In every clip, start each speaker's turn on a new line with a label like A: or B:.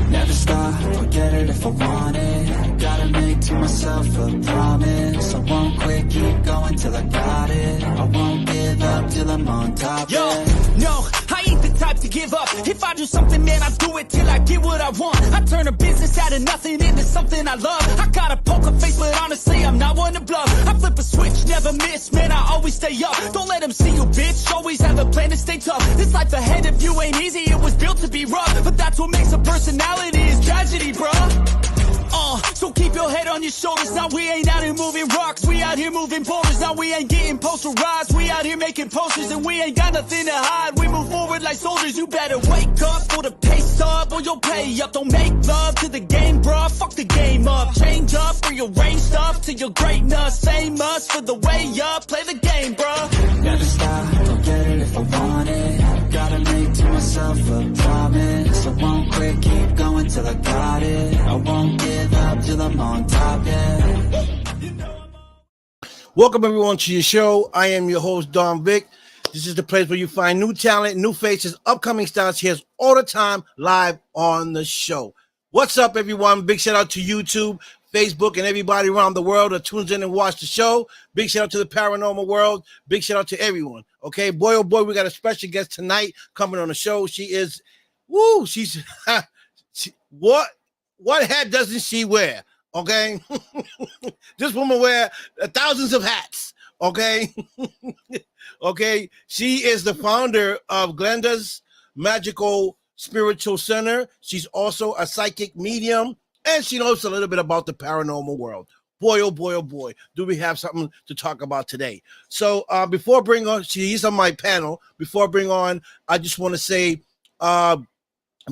A: Never stop, I'll get it if I want it. Gotta make to myself a promise. I won't quit, keep going till I got it. I won't give up till I'm on top.
B: Yo, no, I ain't the type to give up. If I do something, man, I do it till I get what I want. I turn a business out of nothing into something I love. I got a poker face, but honestly, I'm not one to bluff. I flip a switch, never miss, man, I always stay up. Don't let them see you, bitch, always have a plan to stay tough. This life ahead of you ain't easy, it was built to be rough. But that's what makes a personality, is tragedy, bruh. So keep your head on your shoulders. Now we ain't out here moving rocks, we out here moving boulders. Now we ain't getting posterized, we out here making posters. And we ain't got nothing to hide, we move forward like soldiers. You better wake up for the pay stub, or you'll pay up. Don't make love to the game, bruh, fuck the game up. Change up, rearrange stuff to your greatness. Same us for the way up, play the game, bruh.
A: Never stop, I'll get it if I want it. Gotta make to myself a promise. I won't quit, keep going till I got it. I won't give up till I'm on top, yeah.
C: Welcome everyone to your show. I am your host, Don Vic. This is the place where you find new talent, new faces, upcoming stars here all the time, live on the show. What's up, everyone? Big shout out to YouTube, Facebook, and everybody around the world that tunes in and watch the show. Big shout out to the paranormal world. Big shout out to everyone. Okay, boy, oh boy, we got a special guest tonight coming on the show. She is, she's, what hat doesn't she wear? Okay, this woman wear thousands of hats. Okay, okay, she is the founder of Glenda's Magical Spiritual Center. She's also a psychic medium, and she knows a little bit about the paranormal world. Boy, oh boy, oh boy, do we have something to talk about today. So before I bring on, she's on my panel. Before I bring on, I just want to say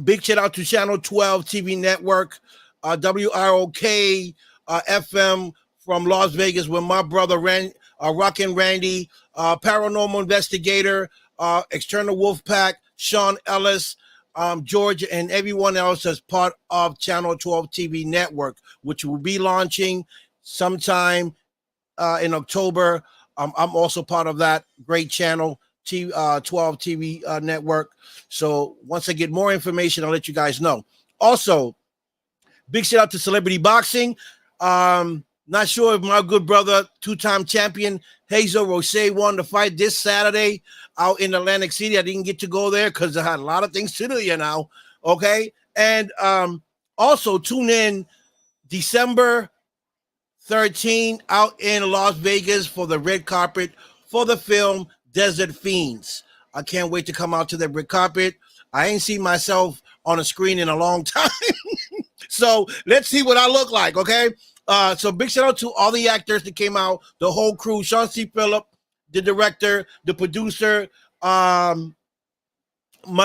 C: big shout out to Channel 12 TV Network, WROK FM from Las Vegas, with my brother Rockin' Randy, paranormal investigator, external wolf pack, Sean Ellis, George, and everyone else as part of Channel 12 TV Network, which will be launching sometime in October. I'm also part of that great channel, 12 TV Network. So once I get more information, I'll let you guys know. Also, big shout out to Celebrity Boxing. Not sure if my good brother, two-time champion Hazel Roche won the fight this Saturday out in Atlantic City. I didn't get to go there because I had a lot of things to do, you know. Okay. And also tune in December 13 out in Las Vegas for the red carpet for the film Desert Fiends. I can't wait to come out to the red carpet. I ain't seen myself on a screen in a long time. So let's see what I look like. Okay. So big shout out to all the actors that came out, the whole crew, Sean C. Phillip, the director, the producer, my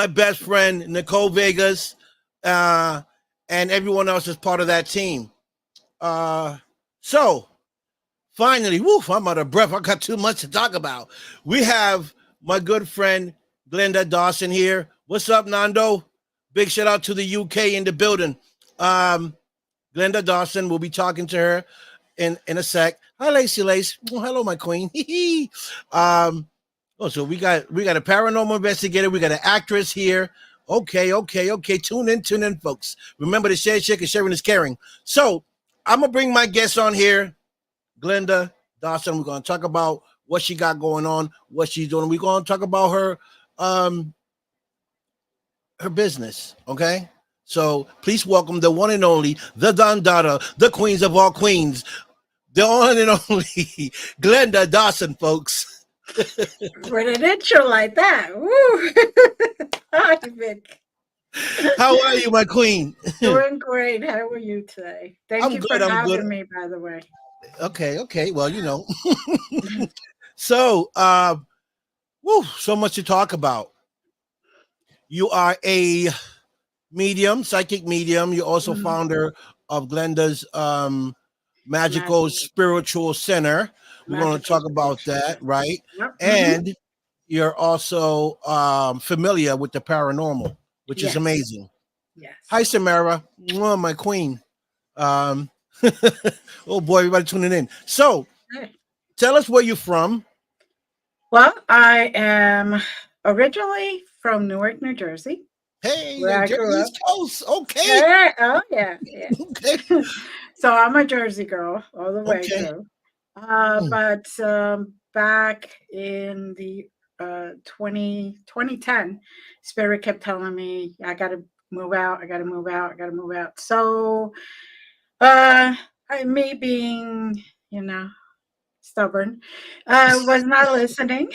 C: best friend, Nicole Vegas, and everyone else is part of that team. So finally, I'm out of breath. I got too much to talk about. We have my good friend, Glenda Dawson here. What's up, Nando? Big shout out to the UK in the building. Glenda Dawson, we'll be talking to her in a sec. Hi, Lacey Lace. Oh, hello, my queen. So we got a paranormal investigator. We got an actress here. Okay. Tune in, folks. Remember to share, and sharing is caring. So I'm gonna bring my guest on here, Glenda Dawson. We're gonna talk about what she got going on, what she's doing. We're gonna talk about her business. Okay. So please welcome the one and only, the Don Dada, the queens of all queens, the one and only Glenda Dawson, folks.
D: With an intro like that, woo! Hi, Vic.
C: How are you, my queen?
D: Doing great. How are you today? Thank you for having me, by the way.
C: Okay. Well, you know. So, so much to talk about. You are a medium, psychic medium. You're also founder of Glenda's Magical Spiritual Center. We're going to talk about that, right?
D: Yep.
C: And you're also familiar with the paranormal, which is amazing.
D: Yes.
C: Hi, Samara. Oh, my queen. Oh, boy, everybody tuning in. So, tell us where you're from.
D: Well, I am Originally from Newark, New Jersey,
C: Hey,
D: where
C: you're
D: I
C: Jersey
D: grew up.
C: East Coast. Okay.
D: Yeah, oh yeah, yeah.
C: Okay.
D: So I'm a Jersey girl all the way
C: Okay.
D: through.
C: Mm,
D: But back in the 2010, Spirit kept telling me, I got to move out, I got to move out, I got to move out. So uh, me being, you know, stubborn, was not listening.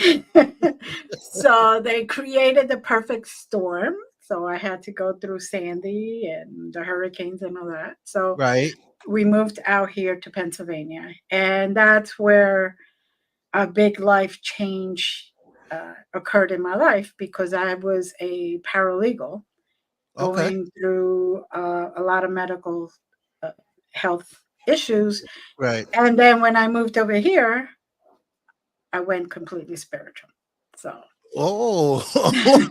D: So they created the perfect storm. So I had to go through Sandy and the hurricanes and all that. So
C: right.
D: we moved out here to Pennsylvania, and that's where a big life change occurred in my life because I was a paralegal
C: Okay.
D: going through a lot of medical uh, health issues.
C: Right.
D: And then when I moved over here, I went completely spiritual. So
C: Oh. Okay.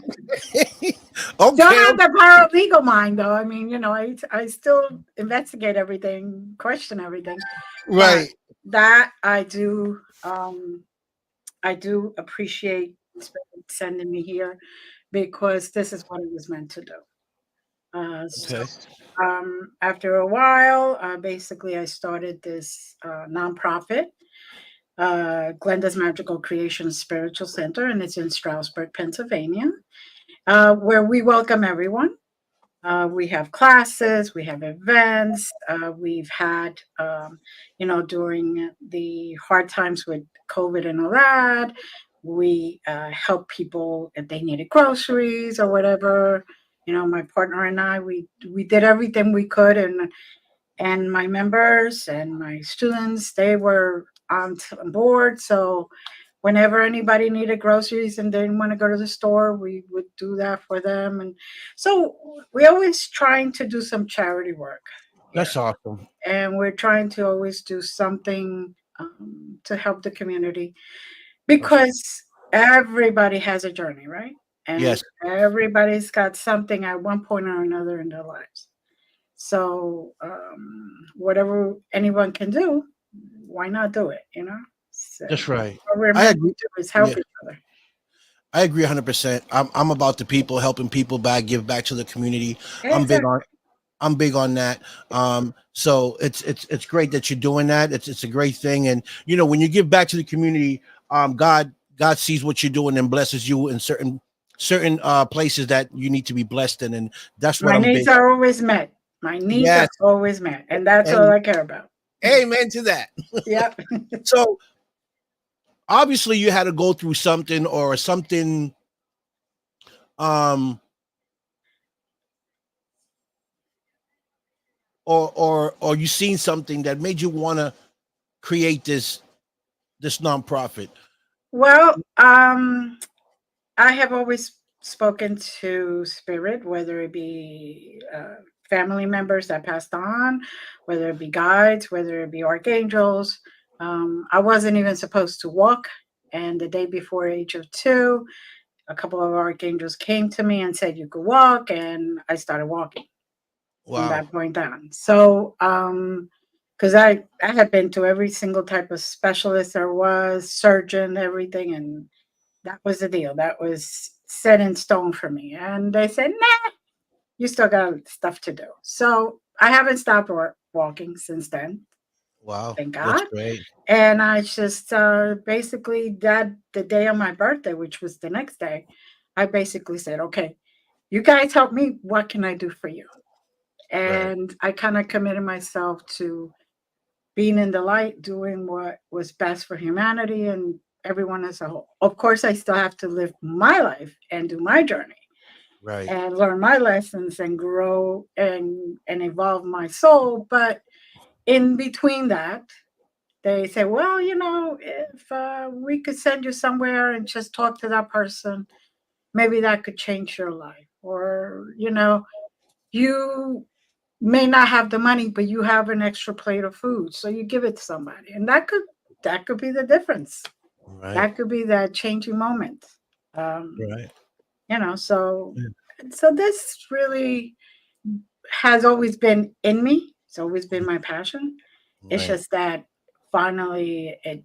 D: still
C: Okay.
D: have the paralegal mind, though. I mean, I still investigate everything, question everything, but
C: Right.
D: that I do. I do appreciate Spirit sending me here because this is what it was meant to do. So
C: Okay.
D: after a while, basically, I started this nonprofit, Glenda's Magical Creation Spiritual Center, and it's in Stroudsburg, Pennsylvania, where we welcome everyone. We have classes, we have events. We've had, during the hard times with COVID and all that, we help people if they needed groceries or whatever. My partner and I, we did everything we could, and my members and my students, they were on board. So whenever anybody needed groceries and didn't want to go to the store, we would do that for them. And so we always trying to do some charity work here,
C: That's awesome.
D: and we're trying to always do something to help the community because everybody has a journey, right? And
C: Yes.
D: everybody's got something at one point or another in their lives. So whatever anyone can do, why not do it? So
C: That's right.
D: what we're
C: I
D: meant
C: agree.
D: to do is
C: Yeah.
D: help each other.
C: I agree 100%. I'm about the people, helping people back, give back to the community. I'm big
D: Exactly.
C: on I'm big on that. So it's great that you're doing that. It's a great thing, and when you give back to the community, God sees what you're doing and blesses you in certain places that you need to be blessed in, and that's what
D: My
C: I'm
D: needs
C: big.
D: are always met. My needs are
C: Yes,
D: always met, and that's all
C: and
D: I care about.
C: amen to that.
D: Yep.
C: So obviously, you had to go through something or something. Um, or you seen something that made you want to create this nonprofit.
D: Well, I have always spoken to spirit, whether it be family members that passed on, whether it be guides, whether it be archangels. I wasn't even supposed to walk, and the day before age of 2, a couple of archangels came to me and said you could walk, and I started walking from
C: Wow.
D: that point on. So, because I had been to every single type of specialist there was, surgeon, everything, and that was the deal. That was set in stone for me. And they said, nah, you still got stuff to do. So I haven't stopped walking since then,
C: Wow.
D: thank
C: That's
D: God.
C: great.
D: And I just basically that the day of my birthday, which was the next day, I basically said, okay, you guys help me. What can I do for you?
C: Right.
D: And I kind of committed myself to being in the light, doing what was best for humanity and everyone as a whole. Of course, I still have to live my life and do my journey
C: Right.
D: and learn my lessons and grow and evolve my soul. But in between that, they say, well, if we could send you somewhere and just talk to that person, maybe that could change your life. Or, you may not have the money, but you have an extra plate of food, so you give it to somebody, and that could be the difference.
C: Right.
D: That could be that changing moment. Um,
C: Right.
D: so
C: Yeah.
D: so this really has always been in me. It's always been my passion. It's
C: Right.
D: just that finally it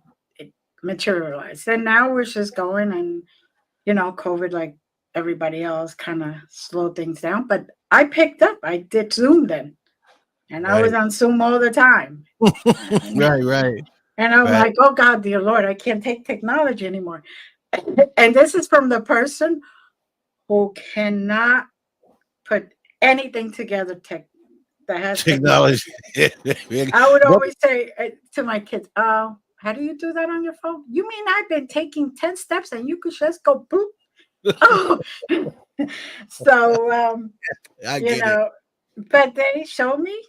D: materialized, and now we're just going and COVID, like everybody else, kind of slowed things down. But I picked up. I did Zoom then, and I was
C: Right.
D: on Zoom all the time. And,
C: Right.
D: and I'm
C: Right.
D: like, oh God, dear Lord, I can't take technology anymore. And this is from the person who cannot put anything together that has technology.
C: Technology.
D: I would
C: What-
D: always say to my kids, "Oh, how do you do that on your phone? You mean I've been taking 10 steps and you could just go boop?" Oh, so
C: I
D: you
C: get it.
D: know, but they showed me,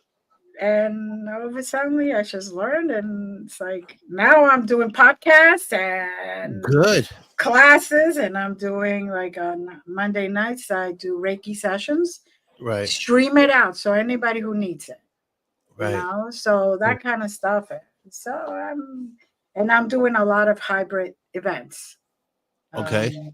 D: and all of a sudden I just learned, and it's like now I'm doing podcasts and
C: Good.
D: classes, and I'm doing like on Monday nights I do Reiki sessions,
C: Right.
D: stream it out so anybody who needs it,
C: Right.
D: so that kind of stuff. So I'm doing a lot of hybrid events.
C: Okay.
D: Um,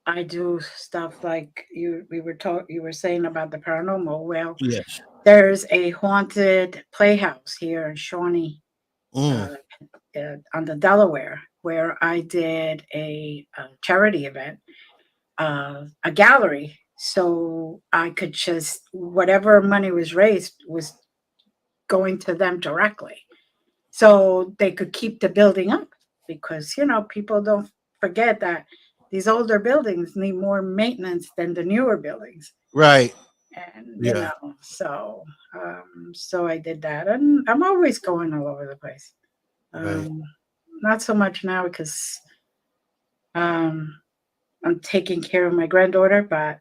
D: I do stuff like you were saying about the paranormal. Well,
C: Yes.
D: there's a haunted playhouse here in Shawnee,
C: Mm.
D: uh, on the Delaware, where I did a charity event, a gallery, so I could just whatever money was raised was going to them directly, so they could keep the building up, because people don't forget that these older buildings need more maintenance than the newer buildings.
C: Right.
D: And
C: Yeah.
D: so I did that, and I'm always going all over the place.
C: Right.
D: um Not so much now because um I'm taking care of my granddaughter, but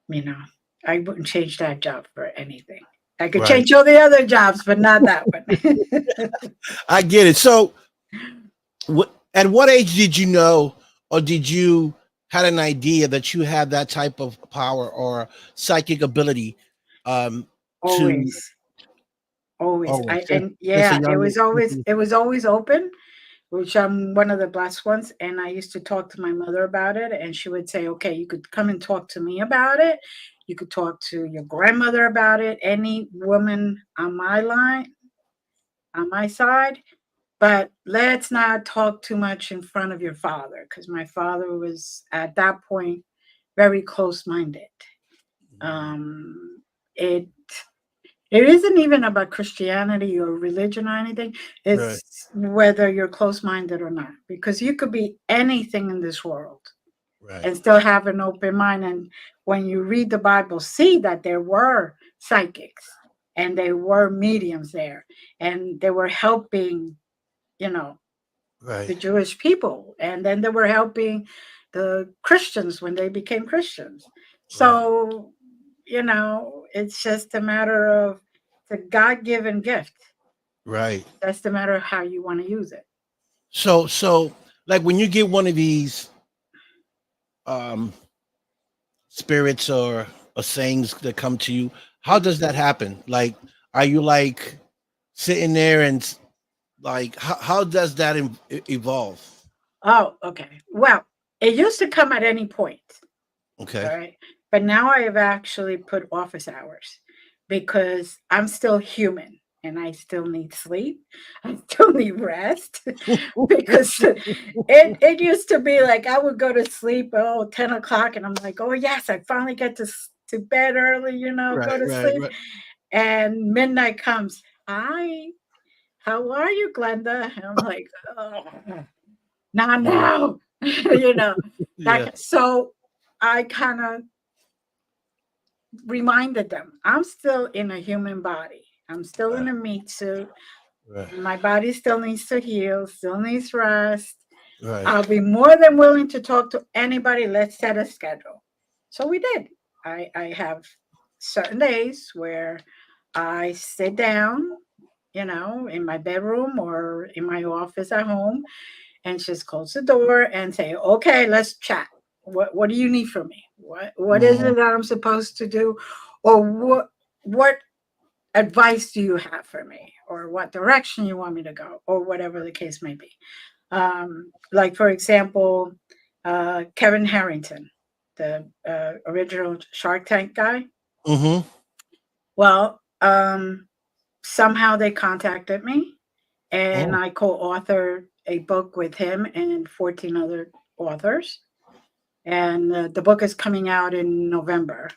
D: you know I wouldn't change that job for anything. I could
C: Right.
D: change all the other jobs, but not that one.
C: I get it. So, at what age did you know, or did you had an idea that you had that type of power or psychic ability? To
D: Always. Always.
C: always
D: I and
C: since a
D: Yeah, it
C: young
D: was
C: age.
D: always open, which I'm one of the blessed ones. And I used to talk to my mother about it, and she would say, "Okay, you could come and talk to me about it. You could talk to your grandmother about it. Any woman on my side, but let's not talk too much in front of your father, because my father was at that point very close-minded." Um, it It isn't even about Christianity or religion or anything.
C: Right.
D: It's whether you're close minded or not, because you could be anything in this world
C: Right.
D: and still have an open mind. And when you read the Bible, see that there were psychics and there were mediums there, and they were helping, you know,
C: Right.
D: the Jewish people, and then they were helping the Christians when they became Christians.
C: Right.
D: So, it's just a matter of the God given gift.
C: Right.
D: That's the matter of how you want to use it.
C: So like when you get one of these um spirits or sayings that come to you, how does that happen? Like, are you like sitting there and like how does that evolve?
D: Oh, okay. Well, it used to come at any point. All
C: Okay.
D: right. But now I have actually put office hours, because I'm still human and I still need sleep. I still need rest because it used to be like I would go to sleep, 10 o'clock, and I'm like, oh, yes, I finally get to bed early,
C: Right,
D: go to
C: right,
D: sleep.
C: right.
D: And midnight comes. Hi, how are you, Glenda? And I'm like, oh, not
C: Yeah.
D: now. you know,
C: Yeah.
D: so I kind of reminded them I'm still in a human body. I'm still in
C: Right,
D: a meat suit.
C: right,
D: My body still needs to heal, still needs rest.
C: right.
D: I'll be more than willing to talk to anybody. Let's set a schedule. So we did. I have certain days where I sit down, in my bedroom or in my office at home, and just close the door and say, okay, let's chat. What do you need from me? What is
C: Mhm.
D: it that I'm supposed to do? Or what advice do you have for me? Or what direction you want me to go? Or whatever the case may be. Like for example, Kevin Harrington, the original Shark Tank guy.
C: Mhm.
D: Well, somehow they contacted me, and
C: Oh,
D: I co-authored a book with him and 14 other authors, and the book is coming out in November.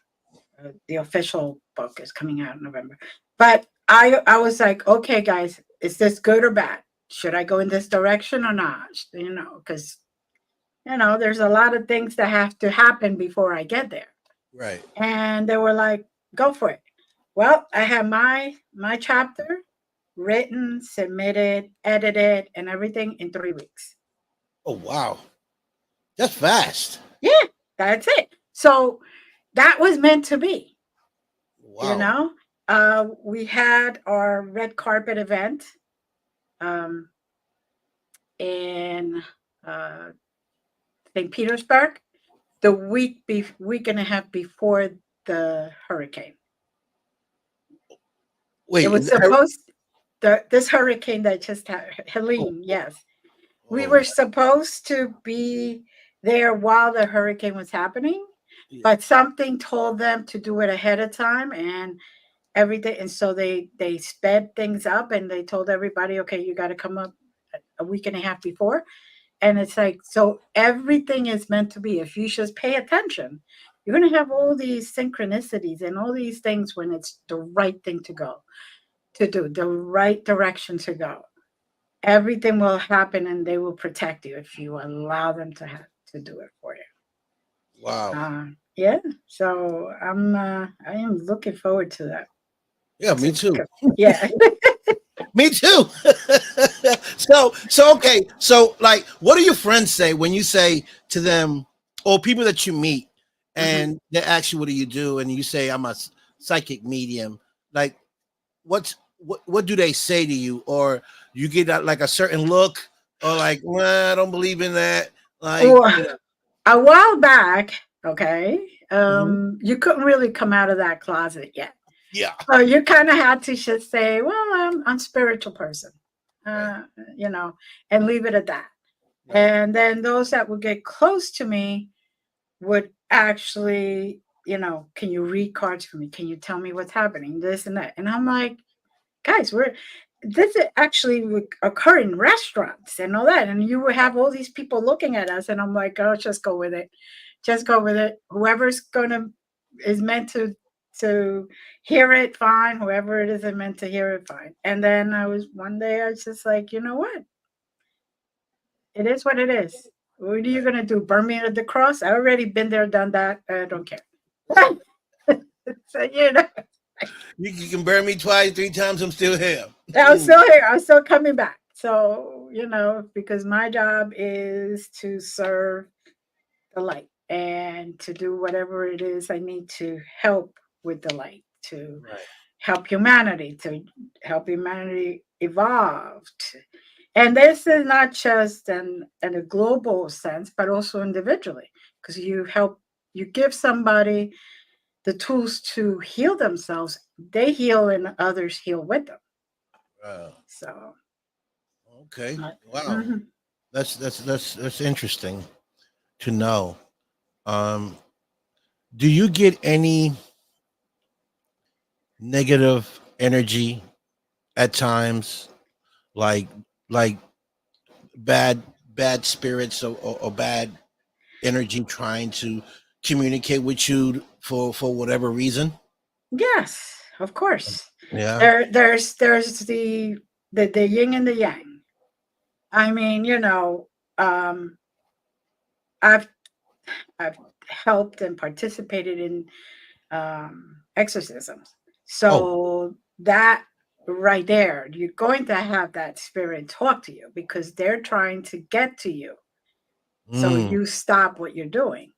D: The official book is coming out in November. But I was like, okay, guys, is this good or bad? Should I go in this direction or not? Because there's a lot of things that have to happen before I get there.
C: Right.
D: And they were like, go for it. Well, I have my chapter written, submitted, edited, and everything in 3 weeks.
C: Oh, wow. That's fast.
D: Yeah, that's it. So that was meant to be.
C: Wow.
D: We had our red carpet event in St. Petersburg the week and a half before the hurricane.
C: Wait,
D: it was supposed this hurricane that just had Helene. Yes, we were supposed to be there while the hurricane was happening, but something told them to do it ahead of time and everything, and so they sped things up and they told everybody, okay, you got to come up a week and a half before. And it's like, so everything is meant to be. If you just pay attention, you're going to have all these synchronicities and all these things when it's the right thing to do, the right direction to go. Everything will happen and they will protect you if you allow them to do it for you.
C: Wow.
D: Yeah. So I am looking forward to that.
C: Yeah, me too.
D: Yeah.
C: Me too. So okay. So like, what do your friends say when you say to them, or people that you meet, and they ask you, what do you do? And you say, I'm a psychic medium. Like, what do they say to you? Or you get like a certain look, or like, well, I don't believe in that. Like,
D: a while back, okay, you couldn't really come out of that closet yet.
C: Yeah.
D: So you kind of had to just say, well, I'm a spiritual person, and leave it at that. Right. And then those that would get close to me would actually, can you read cards for me? Can you tell me what's happening? This and that. And I'm like, guys, this actually would occur in restaurants and all that. And you would have all these people looking at us. And I'm like, oh, just go with it. Just go with it. Whoever's is meant to hear it, fine. Whoever it is meant to hear it, fine. And then one day I was just like, you know what? It is what it is. What are you going to do? Burn me at the cross? I already been there, done that. I don't care. So,
C: you can burn me twice, 3 times. I'm still here.
D: I'm still here. I'm still coming back. So, because my job is to serve the light and to do whatever it is I need to help with the light, to help humanity evolve. And this is not just in a global sense, but also individually, because you give somebody the tools to heal themselves. They heal and others heal with them.
C: Wow.
D: So.
C: Okay. Wow. That's interesting to know. Do you get any negative energy at times, like bad spirits or bad energy trying to communicate with you for whatever reason? Yes,
D: of course.
C: Yeah.
D: There's the yin and the yang. I mean, I've helped and participated in exorcisms. So that right there, you're going to have that spirit talk to you because they're trying to get to you. So you stop what you're doing.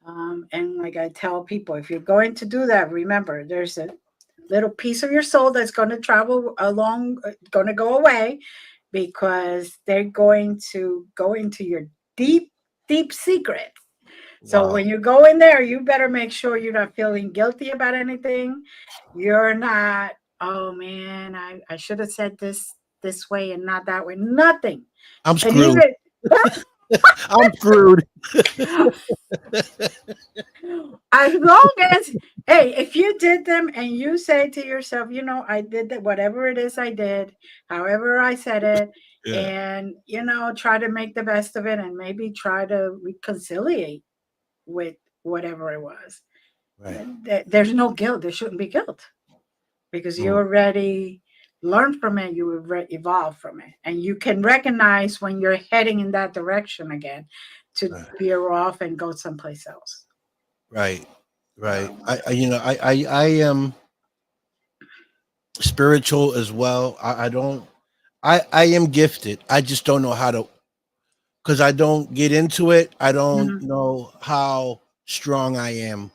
D: And like I tell people, if you're going to do that, remember, there's a little piece of your soul that's going to travel along, going to go away, because they're going to go into your deep, deep secret. So when you go in there, you better make sure you're not feeling guilty about anything. You're not, oh man, I should have said this way and not that way. Nothing.
C: I'm screwed. I'm screwed.
D: As long as, hey, if you did them and you say to yourself, I did that, whatever it is I did, however I said it,
C: Yeah.
D: and, try to make the best of it and maybe try to reconciliate with whatever it was.
C: Right.
D: There's no guilt. There shouldn't be guilt because you
C: Mm,
D: already learned from it. You evolved from it. And you can recognize when you're heading in that direction again to
C: right.
D: veer off and go someplace else.
C: Right. Right.
D: So,
C: I am spiritual as well. I don't. I am gifted. I just don't know how to, because I don't get into it. I don't
D: mhm,
C: know how strong I am,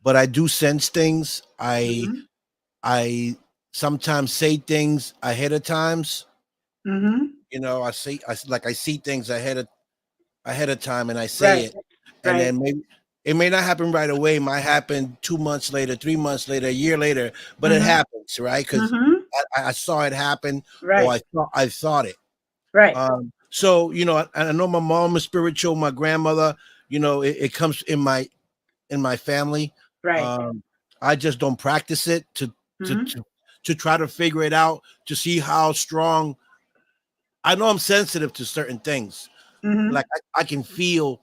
C: but I do sense things.
D: mhm,
C: I sometimes say things ahead of times.
D: mhm.
C: I see things ahead of time, and I say
D: Right,
C: it, and
D: right.
C: then maybe it may not happen right away. It might happen 2 months later, 3 months later, a year later, but it
D: Mhm,
C: happens, right? Because
D: mhm.
C: I saw it happen, or
D: Right,
C: I thought it.
D: right,
C: So I know my mom is spiritual, my grandmother. It comes in my family.
D: right.
C: Um, I just don't practice it to
D: Mhm,
C: to to try to figure it out to see how strong. I know I'm sensitive to certain things.
D: mhm.
C: Like I can feel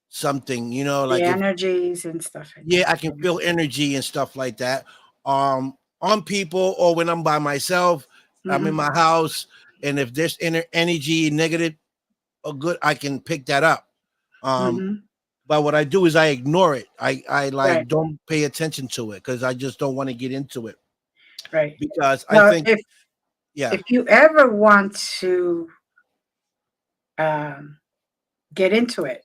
C: something,
D: The
C: like if
D: energies and stuff like
C: yeah,
D: that.
C: I can feel energy and stuff like that. On people or when I'm by myself, I'm in
D: Mhm,
C: my house, and if there's energy, negative or good, I can pick that up. Um,
D: mhm.
C: but what I do is I ignore it. I like
D: Right,
C: don't pay attention to it because I just don't want to get into it
D: right.
C: because I
D: Well,
C: think yeah.
D: if you ever want to um, get into it,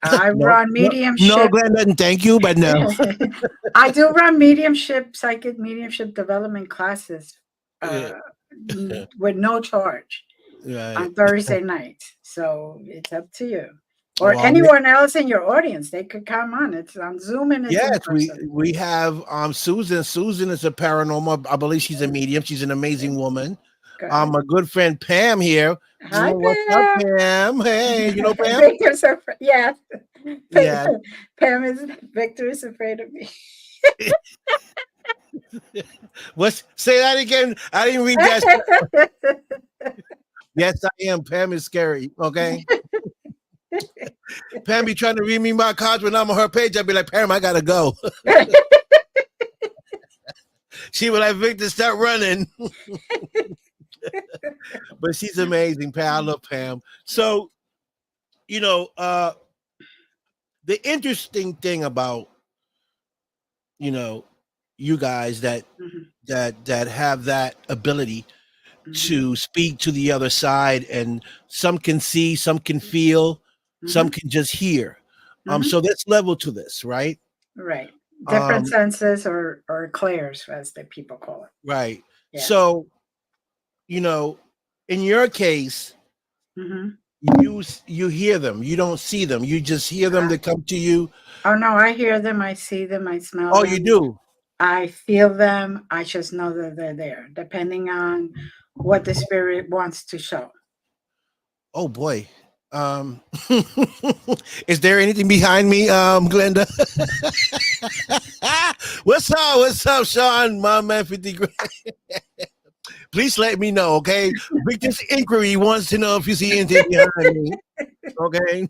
D: I
C: No,
D: run
C: no, no,
D: mediumship.
C: Glenda, thank you, but no.
D: I do run psychic mediumship development classes
C: Yeah,
D: uh, with no charge
C: right.
D: on Thursday nights. So it's up to you. Or
C: Well,
D: anyone else in your audience, they could come on. It's on Zoom and it's in
C: yes, we
D: person.
C: we have Susan. Susan is a paranormal. I believe she's a medium. She's an amazing woman.
D: Good.
C: My good friend Pam here.
D: Hi,
C: What's up,
D: Pam.
C: Pam? Hey, you know Pam?
D: Victor's afraid. Yeah.
C: Yeah.
D: Victor is afraid of me.
C: What's say that again? I didn't read that. Yes, I am. Pam is scary. Okay. Pam be trying to read me my cards when I'm on her page. I'd be like, Pam, I gotta go. She would like, Victor, start running. But she's amazing, Pam. I love Pam. So, you know, uh, the interesting thing about, you know, you guys
D: Mhm,
C: that have that ability
D: mhm,
C: to speak to the other side, and some can see, some can feel, some
D: mhm,
C: can just hear.
D: mhm.
C: So let's level to this, right?
D: Right. Different
C: Um,
D: senses or clairs, as the people call it.
C: right.
D: Yeah.
C: So, you know, in your case,
D: Mhm.
C: you hear them, you don't see them, you just hear them.
D: Uh,
C: They come to you.
D: oh no, I hear them, I see them, I smell
C: Oh, you
D: them,
C: do.
D: I feel them. I just know that they're there, depending on what the spirit wants to show.
C: Oh boy. Um, is there anything behind me, Glenda? What's up? What's up, Sean? My man, 50 grand. Please let me know, okay? Victor's inquiry wants to know if you see anything behind me, okay?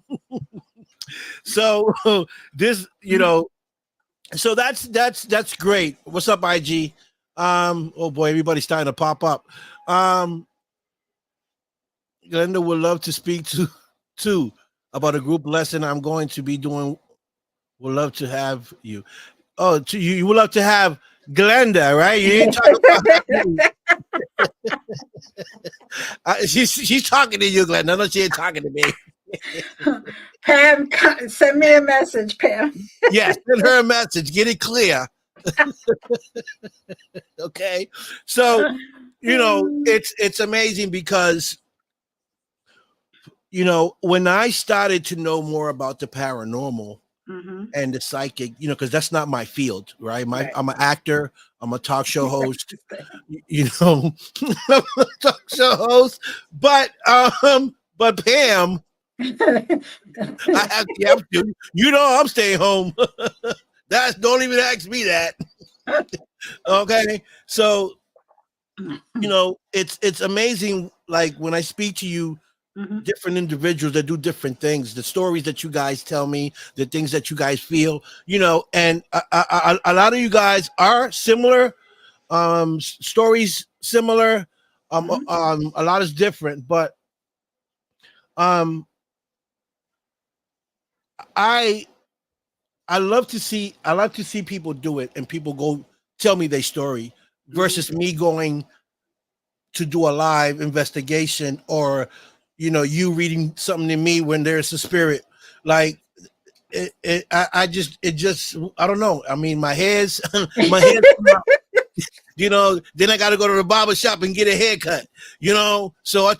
C: So this, so that's great. What's up, IG? Oh boy, everybody's starting to pop up. Um, Glenda would love to speak to about a group lesson I'm going to be doing. Would love to have you. Oh, you would love to have Glenda, right? You ain't talking about me. She's talking to you, Glenda. No, she ain't talking to me.
D: Pam, send me a message, Pam.
C: Yes, send her a message. Get it clear, okay? So it's amazing because when I started to know more about the paranormal
D: Mhm.
C: and the psychic, because that's not my field, right?
D: Right.
C: I'm an actor, I'm a talk show host, you know, I'm a talk show host, but Pam, I actually have to. You know, I'm staying home. Don't even ask me that. Okay, so it's amazing. Like when I speak to you,
D: Mhm.
C: different individuals that do different things, the stories that you guys tell me, the things that you guys feel, and a lot of you guys are similar, stories similar,
D: Mhm.
C: a lot is different, but um, I I love to see people do it and people go tell me their story
D: Mhm.
C: versus me going to do a live investigation or you reading something to me when there's a spirit like it just I don't know. I mean my head's my head then I got to go to the barber shop and get a haircut, so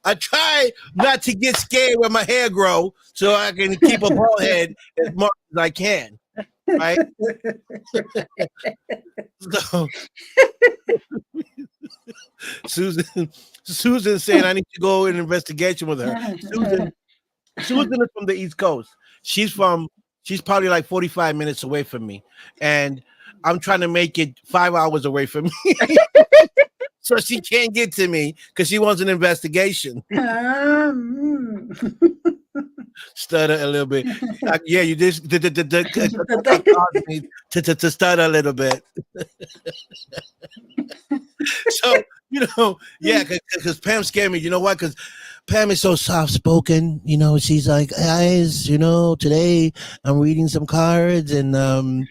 C: I try not to get scared when my hair grow so I can keep a bald head as much as I can, right? So Susan Susan saying I need to go in an investigation with her. Susan is from the East Coast. She's probably like 45 minutes away from me. And I'm trying to make it 5 hours away from me. So she can't get to me because she wants an investigation. Stutter a little bit. Yeah, you just caused me to stutter a little bit. So, yeah, because Pam scared me. You know what? Because Pam is so soft spoken. She's like, guys, today I'm reading some cards and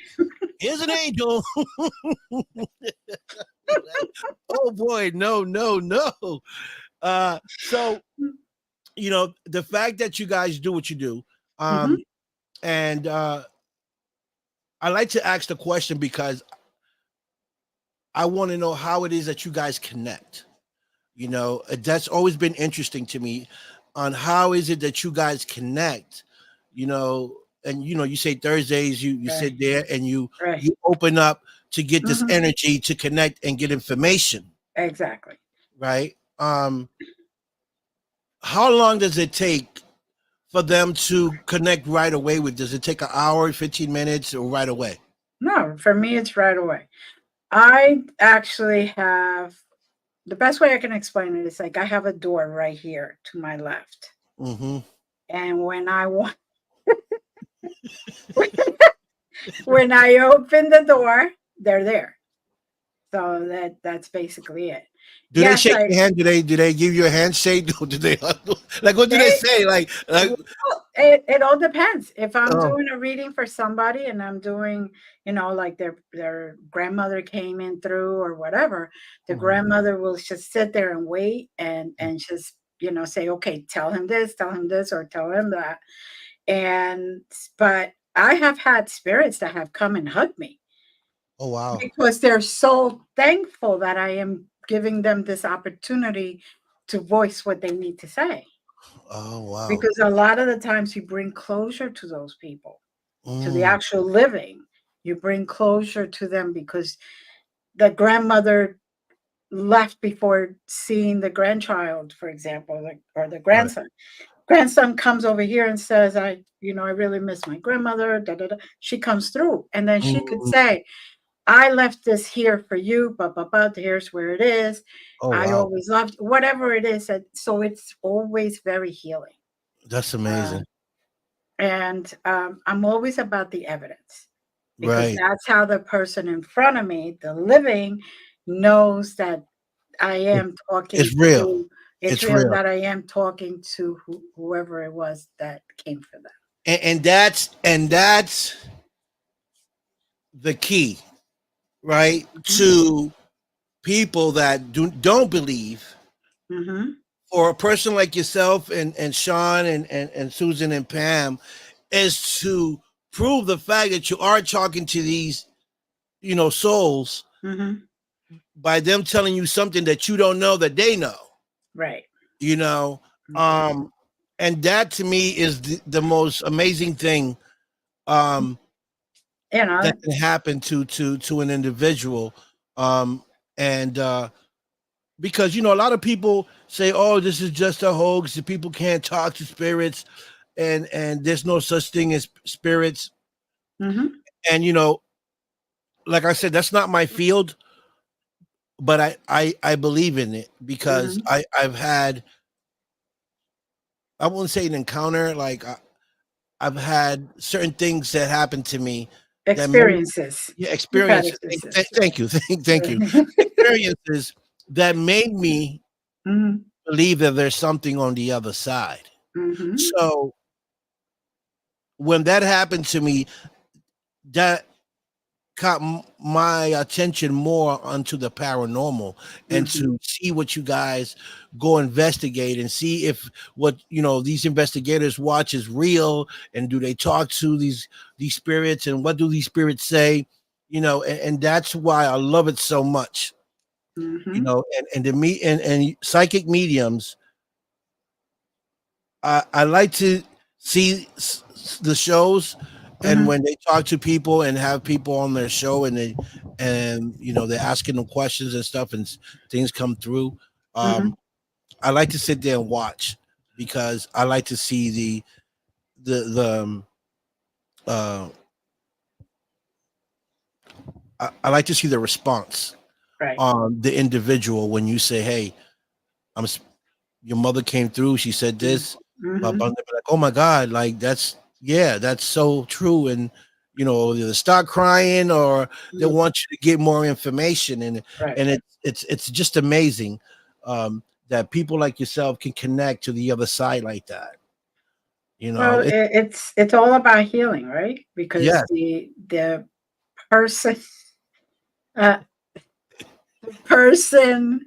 C: here's an angel. Oh boy, no, no, no. So the fact that you guys do what you do,
D: Mhm.
C: and I like to ask the question because I want to know how it is that you guys connect. That's always been interesting to me on how is it that you guys connect, and you say Thursdays you
D: Right.
C: sit there and you
D: Right.
C: you open up to get this
D: Mhm.
C: energy to connect and get information,
D: Exactly.
C: right? How long does it take for them to connect right away with? Does it take an hour, 15 minutes, or right away?
D: No, for me, it's right away. I actually have the best way I can explain it is like I have a door right here to my left.
C: Mm-hmm.
D: And when I want when I open the door, they're there. So that's basically it.
C: Do they
D: Yes,
C: shake
D: I
C: your hand? Do they give you a handshake? Or do they like what do they
D: they
C: say? Like
D: well, it all depends. If I'm
C: oh,
D: doing a reading for somebody and I'm doing, like their grandmother came in through or whatever, the
C: mhm.
D: grandmother will just sit there and wait and just, say, okay, tell him this, or tell him that. And but I have had spirits that have come and hugged me
C: Oh wow.
D: because they're so thankful that I am giving them this opportunity to voice what they need to say.
C: Oh wow.
D: Because a lot of the times you bring closure to those people, to the
C: Mm,
D: actual living. You bring closure to them because the grandmother left before seeing the grandchild, for example, or the
C: right.
D: grandson. Grandson comes over here and says, I really miss my grandmother. Da, da, da. She comes through. And then she could
C: Mm,
D: say, I left this here for you, but here's where it is.
C: oh
D: I
C: wow.
D: always loved whatever it is. So it's always very healing.
C: That's
D: Uh,
C: amazing.
D: and I'm always about the evidence because
C: Right.
D: that's how the person in front of me, the living, knows that I
C: It-
D: am talking
C: It's real.
D: to. It's
C: It's
D: real
C: real.
D: that I am talking to whoever it was that came for them.
C: And that's the key, right?
D: Mhm.
C: To people that don't believe,
D: Mhm.
C: or a person like yourself and Sean and Susan and Pam, is to prove the fact that you are talking to these, souls
D: Mhm.
C: by them telling you something that you don't know that they know,
D: Right.
C: you know.
D: Mhm.
C: Um, and that to me is the most amazing thing
D: You know,
C: that can happen to an individual. And because a lot of people say, "Oh, this is just a hoax. The people can't talk to spirits, and there's no such thing as spirits."
D: Mm-hmm.
C: And like I said, that's not my field, but I believe in it because
D: Mm-hmm.
C: I've had, I won't say an encounter, like I've had certain things that happened to me that made,
D: Experiences.
C: yeah,
D: You've had
C: experiences.
D: experiences.
C: Thank you, thank you. Experiences that made me
D: Mm-hmm.
C: believe that there's something on the other side.
D: Mm-hmm.
C: So when that happened to me, that caught my attention more onto the paranormal, and
D: Mm-hmm.
C: to see what you guys go investigate and see if what these investigators watch is real, and do they talk to these spirits, and what do these spirits say, and that's why I love it so much.
D: Mm-hmm.
C: And the me and psychic mediums, I like to see the shows, and
D: Mm-hmm.
C: when they talk to people and have people on their show, and they're asking them questions and stuff, and things come through.
D: Mm-hmm.
C: I like to sit there and watch, because I like to see the uh, I like to see the response
D: Right.
C: on the individual when you say, "Hey, I'm your mother came through. She said this." But
D: Mm-hmm.
C: they'll be like, "Oh my God, like that's so true." And they start crying, or they
D: Mm-hmm.
C: want you to get more information,
D: Right.
C: and it's just amazing, that people like yourself can connect to the other side like that.
D: Well,
C: It
D: it's all about healing, right?
C: Yeah,
D: Because the person uh, the person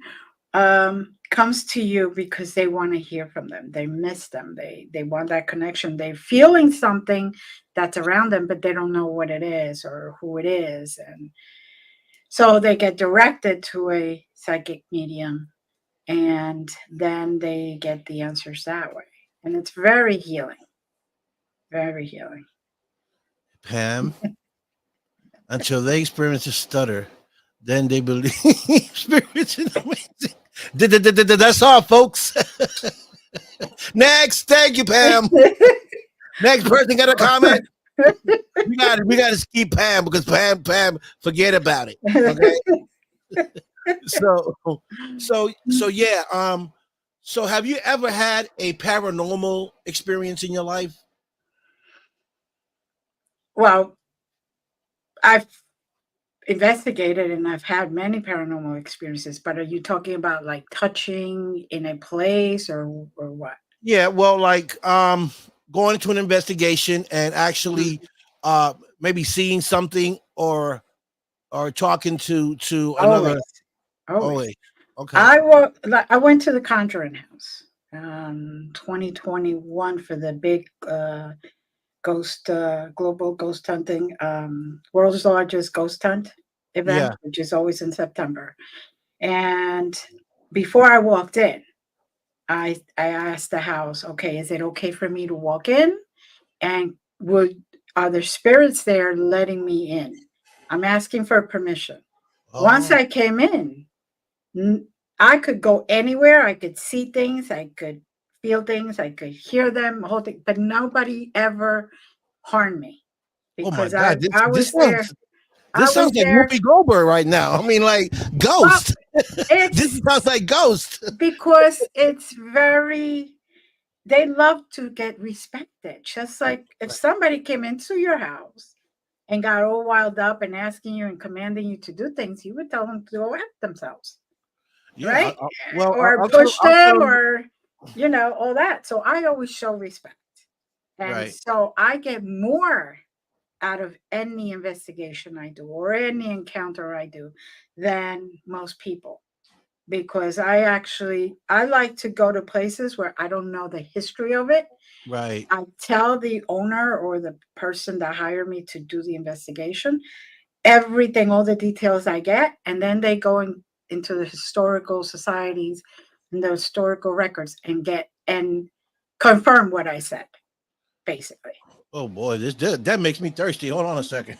D: comes to you because they want to hear from them. They miss them. They want that connection. They're feeling something that's around them, but they don't know what it is or who it is, and so they get directed to a psychic medium, and then they get the answers that way, and it's very healing. Very healing.
C: Pam. Until they experience a stutter, then they believe spirits is amazing. That's all, folks. Next, thank you, Pam. Next person got a comment. We got to skip Pam, because Pam, forget about it. Okay. So yeah. So have you ever had a paranormal experience in your life?
D: Well, I've investigated and I've had many paranormal experiences, but are you talking about like touching in a place or what?
C: Yeah, well, like going into an investigation and actually
D: Mhm.
C: maybe seeing something, or talking to another.
D: Always,
C: Oh
D: always.
C: wait, okay.
D: I went to the Conjuring House, 2021 for the big ghost global ghost hunting, world's largest ghost hunt event,
C: Yeah.
D: which is always in September. And before I walked in, I asked the house, okay, is it okay for me to walk in? And would are there spirits there letting me in? I'm asking for permission. Once
C: Oh,
D: I came in, I could go anywhere. I could see things. I could feel things. I could hear them. Whole thing, but nobody ever harmed me
C: oh my
D: because
C: God! This
D: I
C: this
D: was there.
C: sounds
D: I
C: this sounds
D: was
C: like
D: there.
C: Whoopi Goldberg right now. I mean, like
D: Well,
C: Ghost. This
D: it's
C: sounds like Ghost.
D: because it's very. They love to get respected. Just like if
C: Right.
D: somebody came into your house and got all wild up and asking you and commanding you to do things, you would tell them to go F themselves,
C: Yeah.
D: right?
C: Well,
D: Or push
C: I'll tell
D: them
C: them.
D: or, all that. So I always show respect. And
C: Right.
D: so I get more out of any investigation I do or any encounter I do than most people because I like to go to places where I don't know the history of it.
C: Right.
D: I tell the owner or the person that hired me to do the investigation everything, all the details I get, and then they go into the historical societies and the historical records and get and confirm what I said, basically.
C: Oh boy, that makes me thirsty. Hold on a second.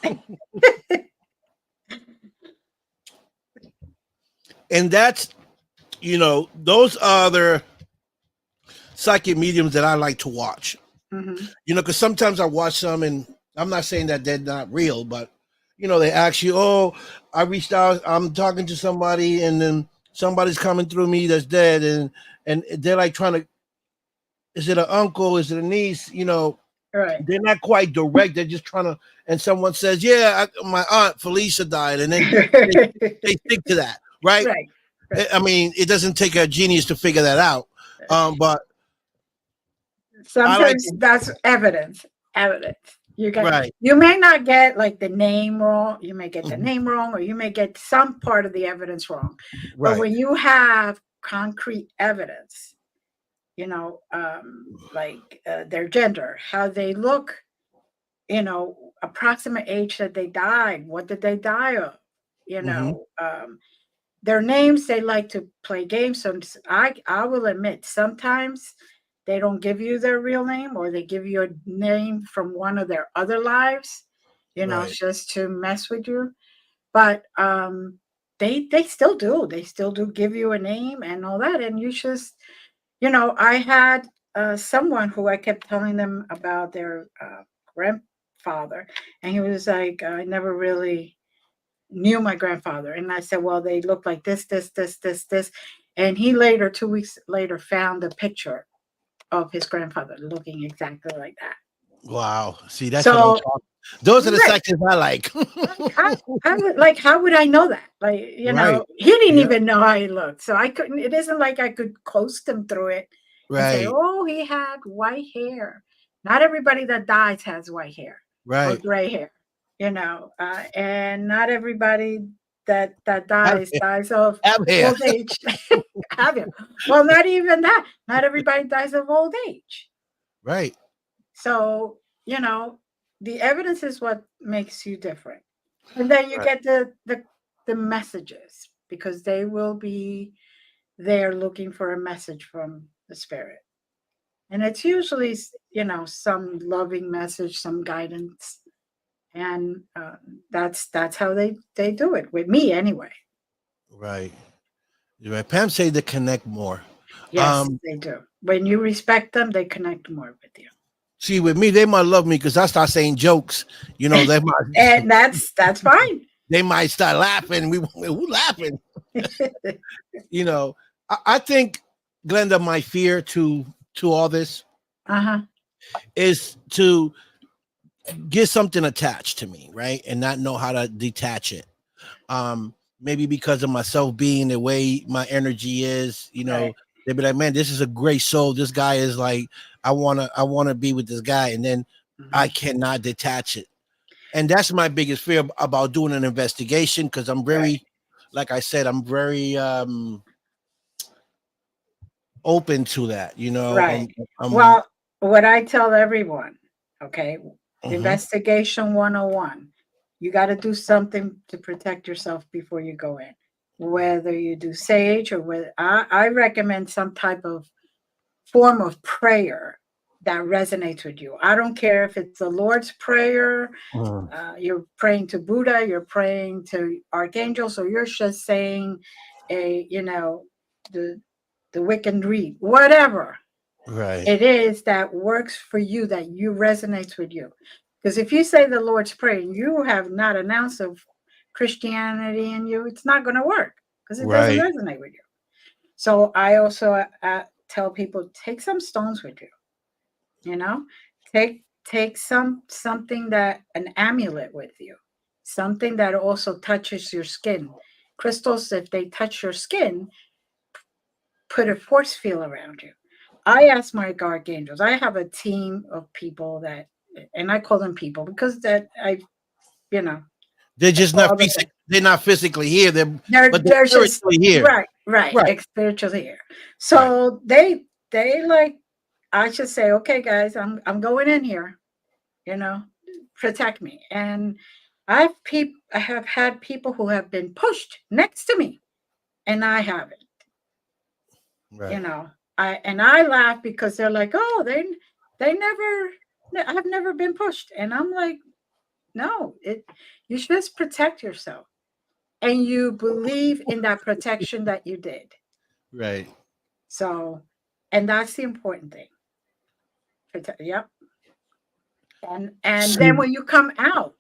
C: And those are the psychic mediums that I like to watch.
D: Mm-hmm.
C: Because sometimes I watch some, and I'm not saying that they're not real, but they ask you, "Oh, I reached out, I'm talking to somebody, and then somebody's coming through me that's dead," and they're like trying to, is it an uncle, is it a niece?
D: Right.
C: They're not quite direct. They're just trying to, and someone says, "Yeah, my aunt Felicia died," and then they stick to that, right?
D: Right. Right.
C: I mean, it doesn't take a genius to figure that out, but I like
D: Sometimes that's evidence. Evidence.
C: right,
D: You may not get like the name wrong. You may get the
C: mhm,
D: name wrong, or you may get some part of the evidence wrong. But
C: right,
D: when you have concrete evidence, like their gender, how they look, approximate age that they died, what did they die of, you
C: hmm
D: know, their names, they like to play games. So I will admit, sometimes they don't give you their real name, or they give you a name from one of their other lives,
C: right,
D: just to mess with you. But they still do. They still do give you a name and all that. And you just, I had someone who I kept telling them about their grandfather, and he was like, I never really knew my grandfather. And I said, well, they look like this, this, this, this, this. And he later, 2 weeks later, found a picture of his grandfather looking exactly like that.
C: wow. See, that's what I'm
D: So,
C: talking. Those are the
D: right.
C: sections I like.
D: I would like, how would I know that? Like,
C: Right.
D: he didn't
C: Yeah.
D: even know how he looked. So I couldn't, it isn't like I could coast him through it and say,
C: Right.
D: oh, he had white hair. Not everybody that dies has white hair or
C: Right.
D: gray hair, and not everybody that
C: Have
D: dies of
C: have hair.
D: old age. Have you? Well, not even that. Not everybody dies of old age.
C: Right.
D: So, the evidence is what makes you different. And then you
C: Right.
D: get the messages, because they will be there looking for a message from the spirit. And it's usually, some loving message, some guidance. And that's how they do it with me anyway.
C: Right. You're right. Pam say to connect more.
D: Yes,
C: Um,
D: they do. When you respect them, they connect more with you.
C: See, with me, they might love me because I start saying jokes. They might
D: And that's fine.
C: they might start laughing. Who laughing? You know, I think Glenda, my fear to all this
D: Uh-huh.
C: is to get something attached to me, right? And not know how to detach it. Maybe because of myself being the way my energy is,
D: Right.
C: they'd be like, man, this is a great soul. This guy is like, I wanna be with this guy, and then I
D: Mhm.
C: cannot detach it. And that's my biggest fear about doing an investigation, because I'm
D: Right.
C: very, like I said, I'm very open to that.
D: Right.
C: I'm
D: Well, what I tell everyone, okay,
C: mhm,
D: investigation 101, you got to do something to protect yourself before you go in.
C: right,
D: Whether you do sage, or whether I recommend some type of form of prayer that resonates with you. I don't care if it's the Lord's Prayer,
C: mhm,
D: you're praying to Buddha, you're praying to archangels, or you're just saying the Wiccan Reed, whatever
C: right,
D: it is that works for you, that you resonates with you. Because if you say the Lord's Prayer and you have not an ounce of Christianity in you, it's not going to work, because it doesn't
C: right,
D: resonate with you. So I also tell people, take some stones with you. You know, take something, that an amulet with you, something that also touches your skin. Crystals, if they touch your skin, put a force field around you. I ask my archangels. I have a team of people that, and I call them people because that you know,
C: they're
D: I
C: just
D: call
C: not
D: other things.
C: they're not physically here, but they're
D: They're just
C: spiritually here.
D: right, right,
C: Right,
D: spiritually here.
C: right,
D: So they like, I should say, okay, guys, I'm going in here. You know, protect me. And I have had people who have been pushed next to me, and I haven't. You
C: right,
D: know, I laugh because they're like, oh, they never, I've never been pushed, and I'm like, no, you should protect yourself, and you believe in that protection that you did.
C: Right.
D: So, and that's the important thing. Yep. And then
C: So,
D: when you come out,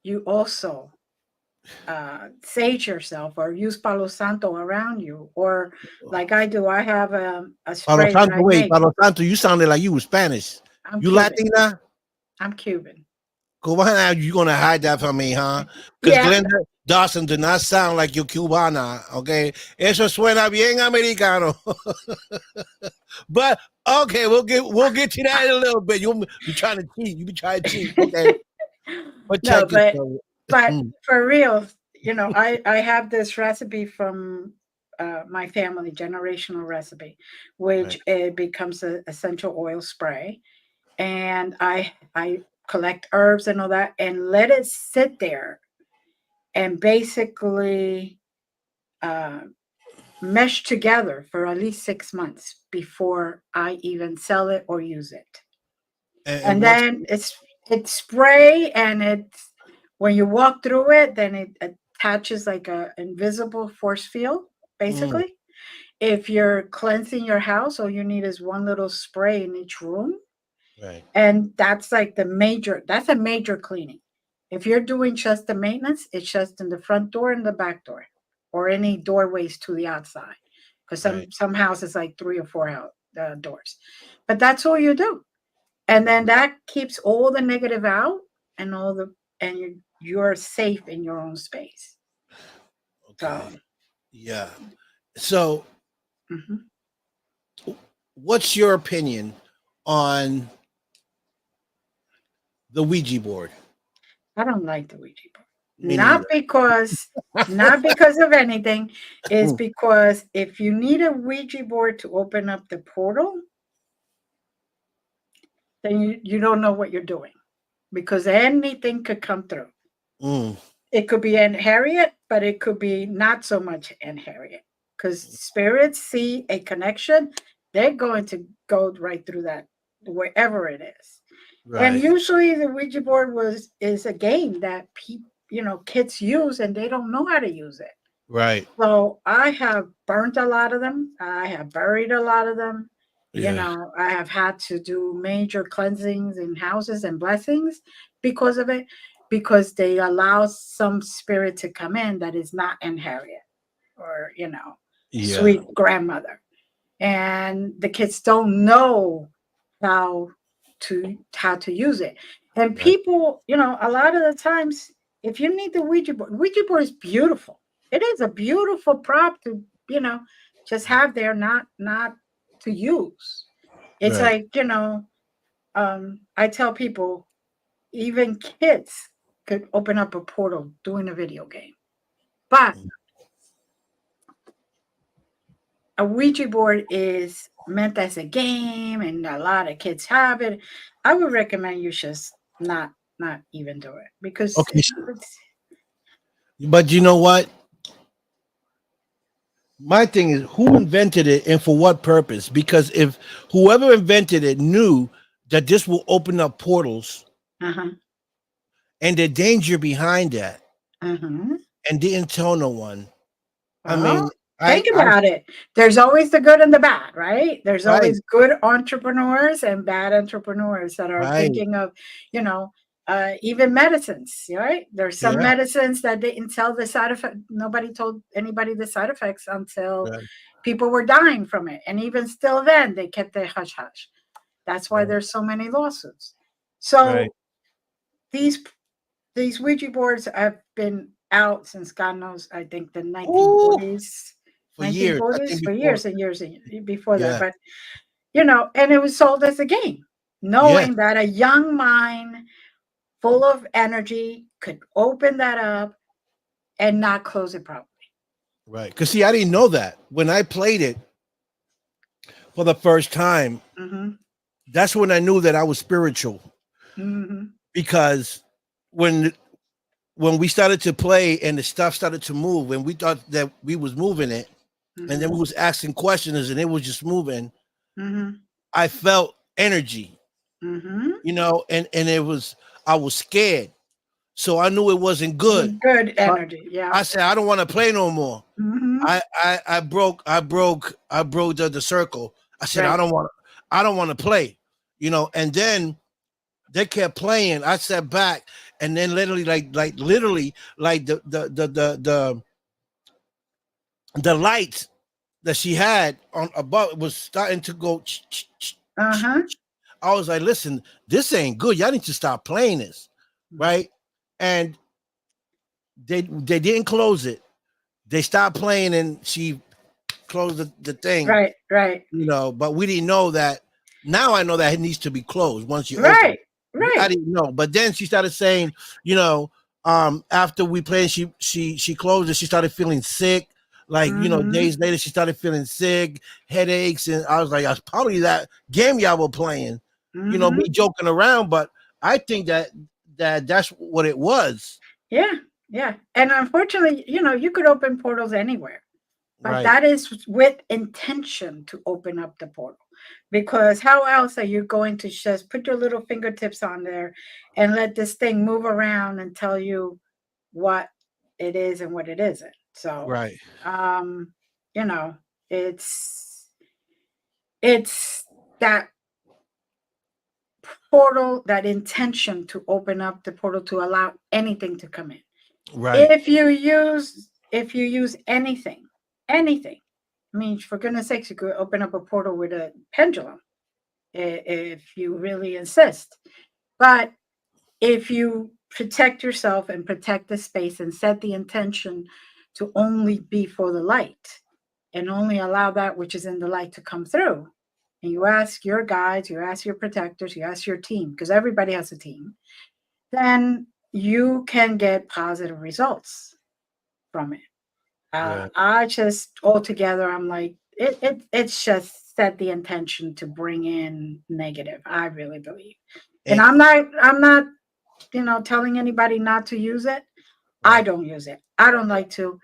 D: you also sage yourself or use Palo Santo around you, or like I do, I have a
C: Palo
D: spray that
C: Santo,
D: I
C: wait,
D: make.
C: Palo Santo, you sounded like you were Spanish.
D: I'm
C: You
D: Cuban.
C: Latina?
D: I'm Cuban.
C: Go on, you gonna hide that from me, huh? Because
D: Yeah.
C: Glenda Dawson did not sound like you're Cubana, okay? Eso suena bien americano. But okay, we'll get to that in a little bit. You be trying to cheat. You be trying to cheat. Okay. But
D: No,
C: check it.
D: but
C: Mm,
D: for real, I have this recipe from my family, generational recipe, which
C: right.
D: it becomes a essential oil spray, and I collect herbs and all that, and let it sit there, and basically uh, mesh together for at least 6 months before I even sell it or use it.
C: And
D: And
C: what's
D: then it's spray, and it's when you walk through it, then it attaches like a invisible force field,
C: mm,
D: basically. If you're cleansing your house, all you need is one little spray in each room,
C: right,
D: and that's a major cleaning. If you're doing just the maintenance, it's just in the front door and the back door, or any doorways to the outside, because
C: right,
D: some houses like three or four doors, but that's all you do, and then that keeps all the negative out, and you're safe in your own space.
C: okay,
D: So
C: yeah. So,
D: mhm.
C: what's your opinion on the Ouija board?
D: I don't like the Ouija board.
C: Me neither.
D: Not because of anything. It's
C: Mm,
D: because if you need a Ouija board to open up the portal, then you don't know what you're doing, because anything could come through.
C: mm,
D: It could be Aunt Harriet, but it could be not so much Aunt Harriet. Because spirits see a connection, they're going to go right through that wherever it is. And
C: right,
D: usually the Ouija board is a game that kids use, and they don't know how to use it.
C: right.
D: So I have burnt a lot of them. I have buried a lot of them.
C: Yeah,
D: I have had to do major cleansings in houses and blessings because of it, because they allow some spirit to come in that is not in Harriet, or,
C: yeah,
D: sweet grandmother. And the kids don't know how to use it. And
C: right.
D: people, a lot of the times, if you need the Ouija board is beautiful. It is a beautiful prop to, just have there, not to use. It's
C: Right.
D: like, I tell people, even kids could open up a portal doing a video game. But a Ouija board is meant as a game, and a lot of kids have it. I would recommend you just not even do it, because
C: Okay.
D: it's
C: But you know what? My thing is who invented it and for what purpose? Because if whoever invented it knew that this will open up portals
D: uh-huh,
C: and the danger behind that
D: uh-huh.
C: and didn't tell no one, I
D: Well,
C: mean,
D: think
C: I
D: about it. There's always the good and the bad, right? There's
C: right,
D: always good entrepreneurs and bad entrepreneurs that are
C: right,
D: thinking of, even medicines, right? There's some
C: yeah,
D: medicines that didn't tell the side effect. Nobody told anybody the side effects until
C: right,
D: people were dying from it. And even still then, they kept their hush hush. That's why
C: right,
D: there's so many lawsuits.
C: right.
D: So these these Ouija boards have been out since God knows, I think the
C: Ooh,
D: 1940s,
C: for years. I
D: 1940s,
C: think
D: for
C: before,
D: years and years and before that.
C: yeah,
D: But, and it was sold as a game,
C: yes,
D: knowing that a young mind full of energy could open that up and not close it properly.
C: right. Because see, I didn't know that when I played it for the first time.
D: Hmm.
C: That's when I knew that I was spiritual
D: Hmm.
C: because when when we started to play and the stuff started to move and we thought that we was moving it and then
D: Hmm.
C: we was asking questions and it was just moving,
D: Hmm.
C: I felt energy,
D: Hmm.
C: and it was, I was scared, So I knew it wasn't good.
D: Good
C: So
D: energy. Yeah.
C: I said, I don't want to play no more.
D: Mm-hmm.
C: I broke the circle. I said,
D: Right.
C: I don't want to play, and then they kept playing. I sat back, and then literally like the lights that she had on above was starting to go.
D: Uh-huh.
C: I was like, listen, this ain't good. Y'all need to stop playing this, right? And they didn't close it. They stopped playing, and she closed the thing,
D: Right. Right.
C: but we didn't know that. Now I know that it needs to be closed once you open
D: Right.
C: it. I
D: Right.
C: didn't know. But then she started saying, after we played, she closed it. She started feeling sick. Like,
D: Mm-hmm.
C: days later, she started feeling sick, headaches. And I was like, that's probably that game y'all were playing,
D: Mm-hmm.
C: me joking around. But I think that's what it was.
D: Yeah. Yeah. And unfortunately, you could open portals anywhere. But
C: Right.
D: that is with intention to open up the portal. Because how else are you going to just put your little fingertips on there and let this thing move around and tell you what it is and what it isn't? So,
C: Right.
D: um, you know, it's that portal, that intention to open up the portal to allow anything to come in.
C: Right.
D: If you use anything, I mean, for goodness sakes, you could open up a portal with a pendulum if you really insist. But if you protect yourself and protect the space and set the intention to only be for the light and only allow that which is in the light to come through, and you ask your guides, you ask your protectors, you ask your team, because everybody has a team, then you can get positive results from it.
C: Right.
D: I just altogether, I'm like, it's just set the intention to bring in negative. I really believe, and
C: And,
D: I'm not, telling anybody not to use it. I
C: right.
D: don't use it. I don't like to,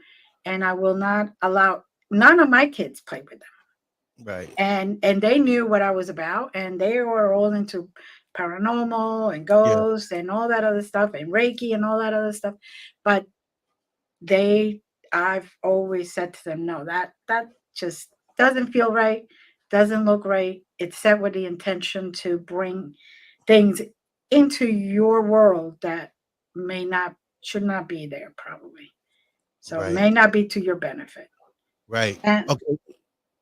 D: and I will not allow. None of my kids play with them,
C: Right.
D: and they knew what I was about, and they were all into paranormal and
C: Yeah.
D: ghosts and all that other stuff and Reiki and all that other stuff, but they I've always said to them, no, that just doesn't feel right, doesn't look right. It's set with the intention to bring things into your world that may not should not be there, probably. So
C: Right.
D: may not be to your benefit.
C: Right.
D: And
C: Okay.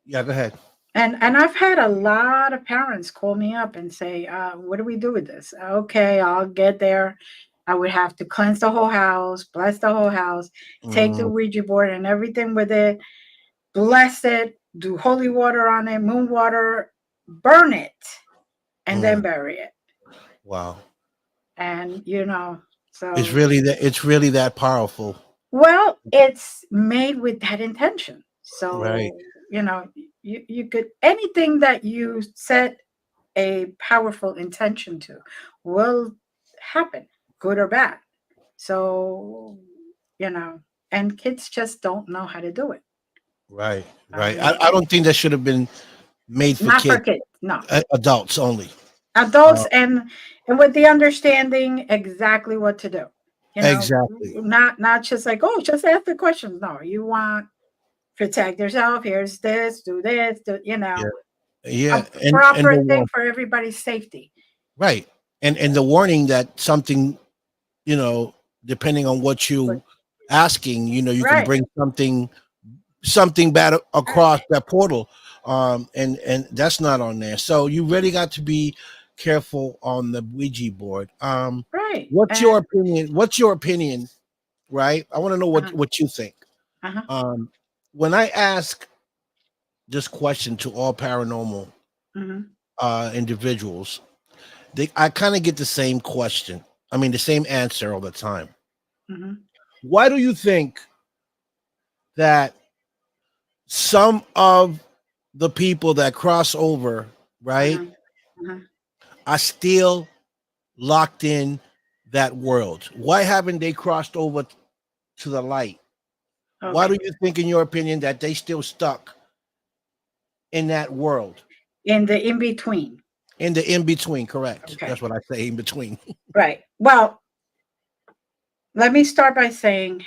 C: Yeah. Go ahead.
D: and I've had a lot of parents call me up and say, what do we do with this? Okay, I'll get there. I would have to cleanse the whole house, bless the whole house, take the
C: Mm,
D: Ouija board and everything with it, bless it, do holy water on it, moon water, burn it, and then
C: mm.
D: bury it.
C: Wow.
D: And
C: It's
D: so
C: really that. It's really that powerful.
D: well, it's made with that intention.
C: Right.
D: So you could, anything that you set a powerful intention to will happen, good or bad. So, you know, and kids just don't know how to do it.
C: Right. Right.
D: Um,
C: I don't think that should have been made for
D: Not for
C: kids.
D: kids, no.
C: Adults only.
D: Adults,
C: Uh,
D: and with the understanding exactly what to do.
C: exactly.
D: Not just like, oh, just ask the questions. No, you want protect yourself. Here's this, do this,
C: Yeah.
D: a
C: Yeah. And
D: proper
C: the
D: thing
C: warning.
D: for everybody's safety.
C: Right. And the warning that something, you know, depending on what
D: But
C: you asking, you can
D: right,
C: bring something bad across that portal. And that's not on there. So you really got to be careful on the Ouija board.
D: right,
C: What's your
D: and
C: opinion? What's your opinion? Right. I want to know
D: uh-huh,
C: what you think.
D: uh-huh,
C: Um, when I ask this question to all paranormal
D: hmm
C: individuals, I kind of get the same question. I mean, the same answer all the time.
D: hmm
C: Why do you think that some of the people that cross over, right,
D: uh-huh, uh-huh.
C: are still locked in that world? Why haven't they crossed over to the light? Why do
D: Okay,
C: you think, in your opinion, that they still stuck in that world?
D: in the in between.
C: In the in between, correct.
D: Okay,
C: That's what I say, in between.
D: right. Well, let me start by saying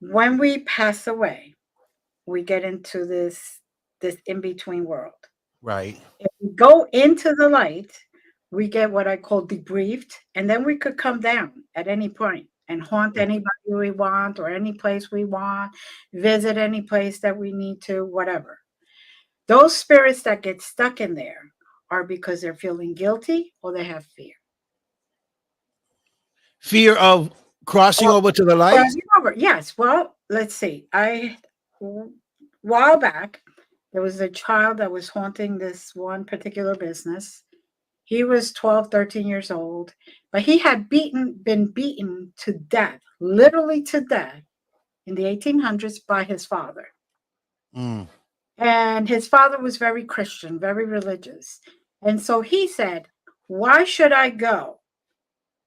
D: when we pass away, we get into this in-between world.
C: Right.
D: If we go into the light, we get what I call debriefed, and then we could come down at any point and haunt anybody we want or any place we want, visit any place that we need to, whatever. Those spirits that get stuck in there are because they're feeling guilty or they have fear.
C: Fear of crossing
D: Or
C: over to the light.
D: crossing over. Yes. Well, let's see. While back, there was a child that was haunting this one particular business. He was 12, 13 years old, but he had been beaten to death, literally to death, in the 1800s by his father.
C: Mm.
D: And his father was very Christian, very religious. And so he said, why should I go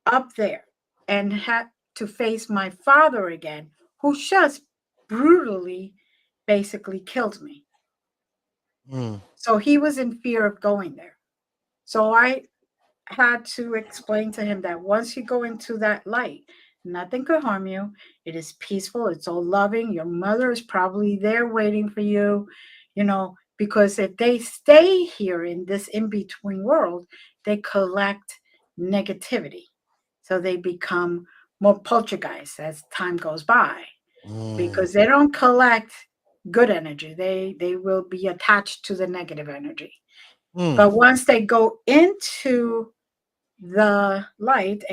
D: up there and have to face my father again, who just brutally basically killed me?
C: Mm.
D: So he was in fear of going there. So I had to explain to him that once you go into that light, nothing could harm you. It is peaceful. It's all loving. Your mother is probably there waiting for you, because if they stay here in this in-between world, they collect negativity. So they become more poltergeist as time goes by
C: Mm.
D: because they don't collect good energy. They will be attached to the negative energy.
C: Mm.
D: But once they go into the light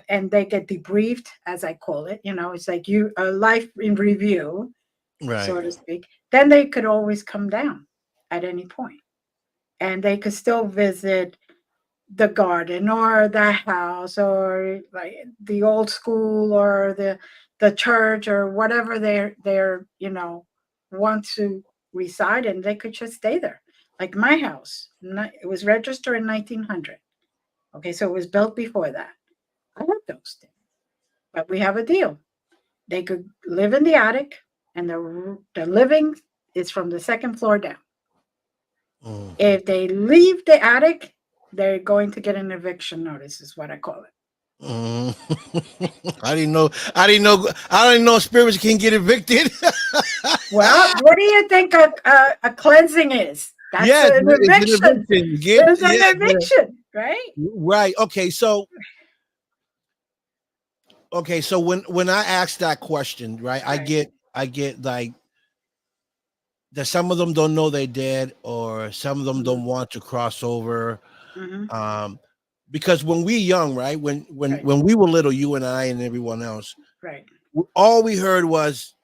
D: and they get debriefed, as I call it, it's like you a life in review,
C: Right.
D: so to speak, then they could always come down at any point and they could still visit the garden or the house or like the old school or the church or whatever they're want to reside in. They could just stay there. Like my house, it was registered in 1900. Okay, so it was built before that. I like those things, but we have a deal. They could live in the attic, and the living is from the second floor down.
C: Mm.
D: If they leave the attic, they're going to get an eviction notice, is what I call it.
C: Mm. I didn't know. I didn't know spirits can get evicted.
D: Well, what do you think a cleansing is? That's
C: Yes,
D: an
C: it's an
D: eviction.
C: eviction.
D: It's an eviction, right?
C: Right. Okay. So when I ask that question, right,
D: Right.
C: I get like that some of them don't know they're dead, or some of them
D: Mm-hmm.
C: don't want to cross over.
D: Mm-hmm.
C: Um, because when we young, right,
D: Right.
C: when we were little, you and I and everyone else,
D: Right.
C: all we heard was,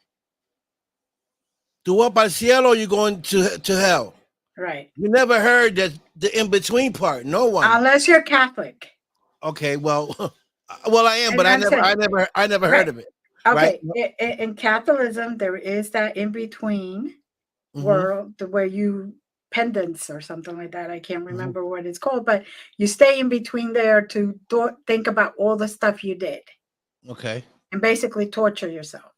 C: "Tu vas para el cielo, you're going to hell."
D: Right.
C: You never heard that the in between part. No one.
D: Unless you're Catholic.
C: Okay, well, well, I am,
D: And
C: but
D: that's it.
C: I never heard
D: Right.
C: of it. Right.
D: Okay. In Catholicism, there is that in between
C: Mm-hmm.
D: world where you pendants or something like that. I can't
C: Mm-hmm.
D: remember what it's called, but you stay in between there to think about all the stuff you did
C: Okay.
D: and basically torture yourself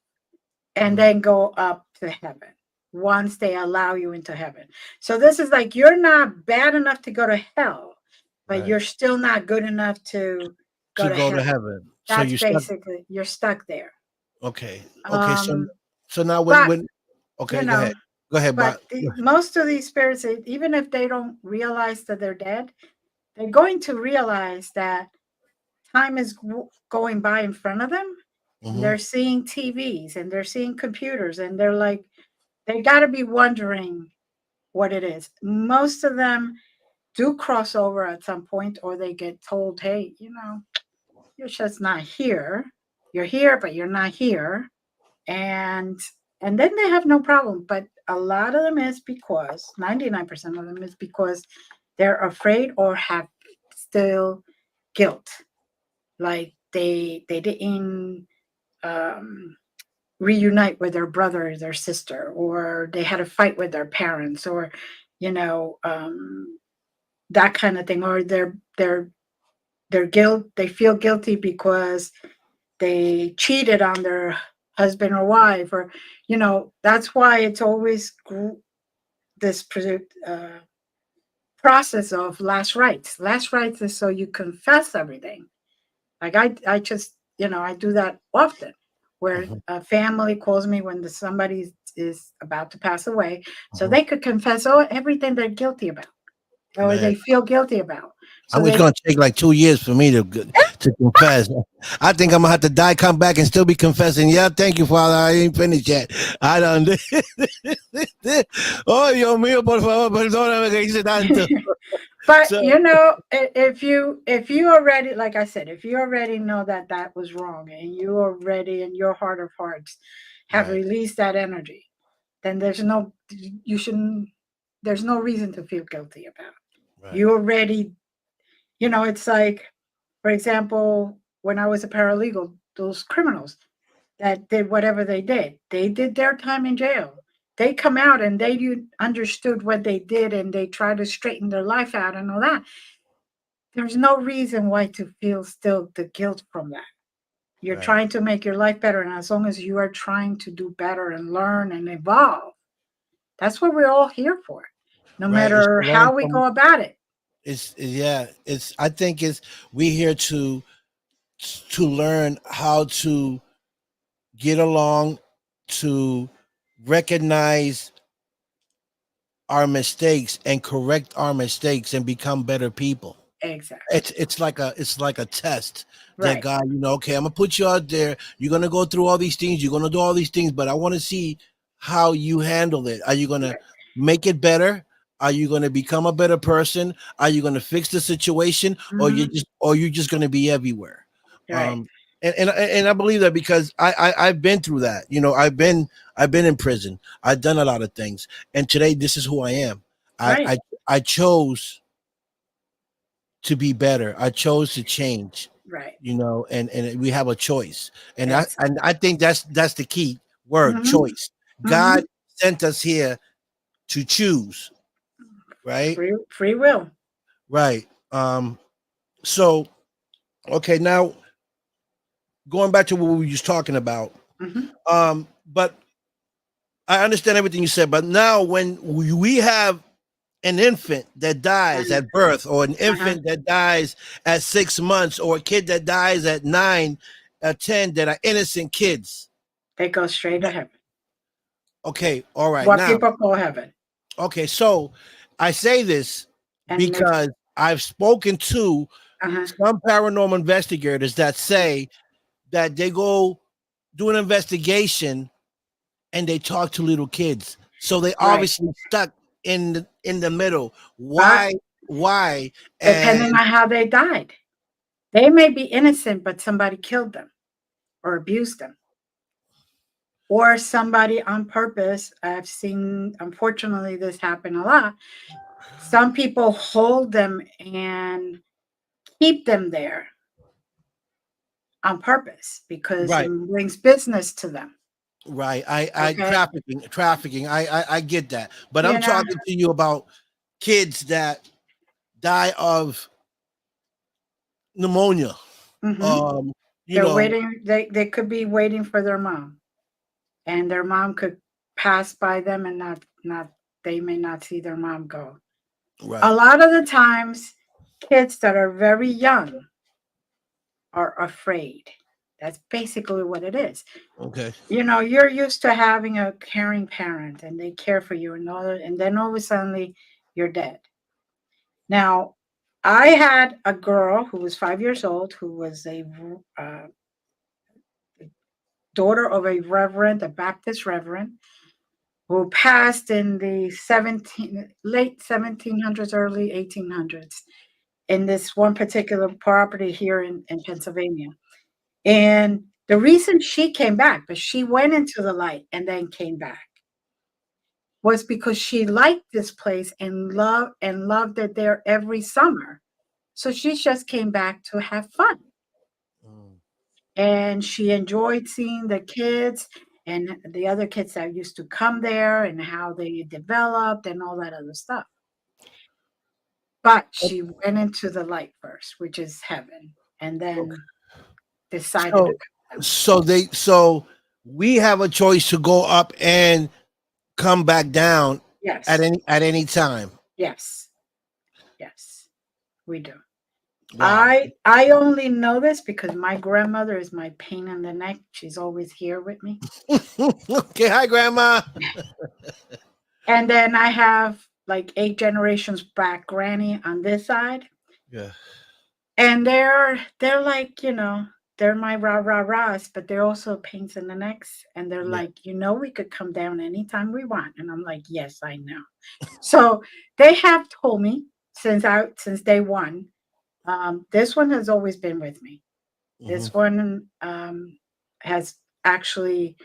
D: and
C: Mm.
D: then go up to heaven once they allow you into heaven. So this is like you're not bad enough to go to hell, but
C: Right.
D: you're still not good enough to go
C: To
D: to
C: go to
D: heaven.
C: heaven. So
D: That's
C: you stuck.
D: basically you're stuck there.
C: Okay. Okay.
D: Um,
C: So now
D: but
C: when
D: you
C: okay, go
D: know,
C: ahead. Go ahead,
D: but
C: but
D: most of these spirits, even if they don't realize that they're dead, they're going to realize that time is going by in front of them. And
C: mm-hmm.
D: they're seeing TVs and they're seeing computers, and they're like, they got to be wondering what it is. Most of them do cross over at some point, or they get told, hey, you're just not here. You're here, but you're not here. And then they have no problem. But a lot of them is because 99% of them is because they're afraid or have still guilt. Like they didn't reunite with their brother or their sister, or they had a fight with their parents, or that kind of thing, or their guilt. They feel guilty because they cheated on their husband or wife, or that's why it's always this process of last rites. Last rites is so you confess everything. Like I just I do that often, where
C: Mhm.
D: a family calls me when somebody is about to pass away, so
C: Mhm.
D: they could confess everything they're guilty about or
C: Man,
D: they feel guilty about. So
C: I'm just
D: they
C: gonna take like 2 years for me to confess. I think I'm gonna have to die, come back, and still be confessing. Yeah, thank you, Father. I ain't finished yet. I don't. Oh, Dios mío, por favor, perdóname que hice tanto.
D: But
C: So,
D: if you already, like I said, if you already know that that was wrong, and you already in your heart of hearts have
C: right,
D: released that energy, then you shouldn't there's no reason to feel guilty about it.
C: right,
D: You already, it's like, for example, when I was a paralegal, those criminals that did whatever they did their time in jail. They come out and understood what they did, and they try to straighten their life out and all that. There's no reason why to feel still the guilt from that. You're
C: right.
D: trying to make your life better, and as long as you are trying to do better and learn and evolve, that's what we're all here for, no
C: Right. It's
D: matter
C: to learn
D: how we
C: from.
D: go about it.
C: It's yeah. It's. I think it's we here to learn how to get along, to recognize our mistakes and correct our mistakes and become better people.
D: Exactly.
C: It's like a test that
D: Right.
C: God, okay, I'm gonna put you out there. You're gonna go through all these things. You're gonna do all these things, but I want to see how you handle it. Are you gonna
D: Right.
C: make it better? Are you gonna become a better person? Are you gonna fix the situation, or
D: Hmm.
C: you're just gonna be everywhere?
D: Right.
C: Um, and I believe that because I've been through that. I've been in prison. I've done a lot of things, and today this is who I am. I
D: Right.
C: I, I chose to be better. I chose to change,
D: Right.
C: and we have a choice. And I
D: Exactly.
C: and I think that's the key word,
D: Hmm.
C: choice.
D: Hmm.
C: God sent us here to choose, right?
D: Free will.
C: Right. So okay, now going back to what we were just talking about.
D: Hmm.
C: But I understand everything you said, but now when we have an infant that dies
D: Uh-huh.
C: at birth, or an
D: Uh-huh.
C: infant that dies at 6 months, or a kid that dies at 9, at 10, that are innocent kids.
D: They go straight to heaven.
C: Okay, all right.
D: What
C: Now,
D: people call heaven.
C: okay, so I say this
D: And if
C: because I've spoken to
D: uh-huh.
C: some paranormal investigators that say that they go do an investigation and they talk to little kids. So they
D: Right.
C: obviously stuck in the middle.
D: But
C: Why? Why?
D: depending
C: And
D: on how they died, they may be innocent, but somebody killed them or abused them. Or somebody on purpose. I've seen, unfortunately, this happen a lot. Some people hold them and keep them there on purpose because it
C: right,
D: brings business to them.
C: right. I
D: Okay.
C: trafficking. I get that, but I'm
D: You know,
C: talking to you about kids that die of pneumonia.
D: hmm
C: Um, you
D: they're
C: know,
D: waiting. They could be waiting for their mom, and their mom could pass by them and not they may not see their mom go. A
C: right.
D: lot of the times, kids that are very young are afraid. That's basically what it is.
C: Okay.
D: You're used to having a caring parent and they care for you and then all of a sudden you're dead. Now, I had a girl who was 5 years old who was a uh, daughter of a Baptist reverend, who passed in the late 1700s, early 1800s, in this one particular property here in Pennsylvania. And the reason she came back, but she went into the light and then came back, was because she liked this place and loved it there every summer. So she just came back to have fun.
C: Mm.
D: And she enjoyed seeing the kids and the other kids that used to come there and how they developed and all that other stuff. But she went into the light first, which is heaven, and
C: Okay.
D: then decided to
C: So,
D: come down.
C: so we have a choice to go up and come back down at
D: Yes,
C: any time.
D: yes, yes, we do.
C: Wow.
D: I only know this because my grandmother is my pain in the neck. She's always here with me.
C: Okay, hi, Grandma.
D: And then I have like 8 generations back granny on this side.
C: Yeah,
D: And they're like, they're my rah-rahs, but they're also pains in the necks. And they're
C: yeah.
D: like, we could come down anytime we want. And I'm like, yes, I know. So they have told me since day one. This one has always been with me.
C: Hmm.
D: This one has actually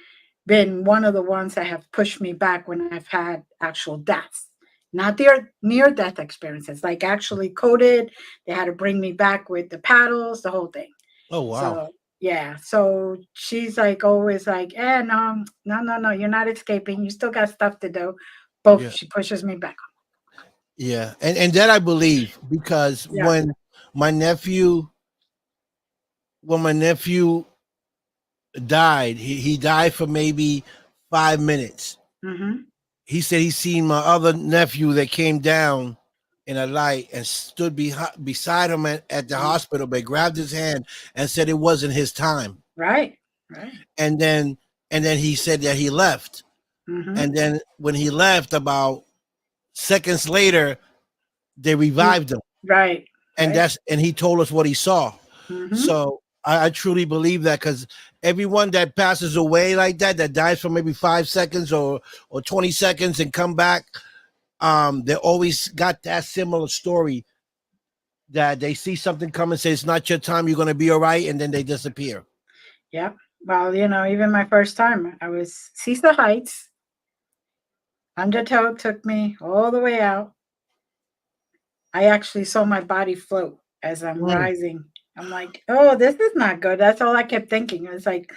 D: been one of the ones that have pushed me back when I've had actual deaths, not their near death experiences, like actually coded. They had to bring me back with the paddles, the whole thing.
C: Oh, wow.
D: So yeah, so she's like always like, no, no, no, no, you're not escaping. You still got stuff to do. Both
C: Yeah,
D: she pushes me back.
C: yeah, and that I believe because
D: Yeah.
C: my nephew when my nephew died, he died for maybe 5 minutes.
D: Mm-hmm.
C: He said he seen my other nephew that came down in a light and stood beside him at the hospital, but grabbed his hand and said it wasn't his time.
D: Right. Right.
C: And then he said that he left.
D: Mm-hmm.
C: And then when he left, about seconds later, they revived him.
D: Right.
C: And
D: Right.
C: he told us what he saw.
D: Mm-hmm.
C: So I truly believe that because everyone that passes away like that dies for maybe 5 seconds or 20 seconds and come back, they always got that similar story that they see something coming, say it's not your time, you're gonna be all right, and then they disappear.
D: Yep. Well, even my first time, I was Cecil Heights. Undertow took me all the way out. I actually saw my body float as I'm
C: Mm,
D: rising. I'm like, oh, this is not good. That's all I kept thinking. It was like,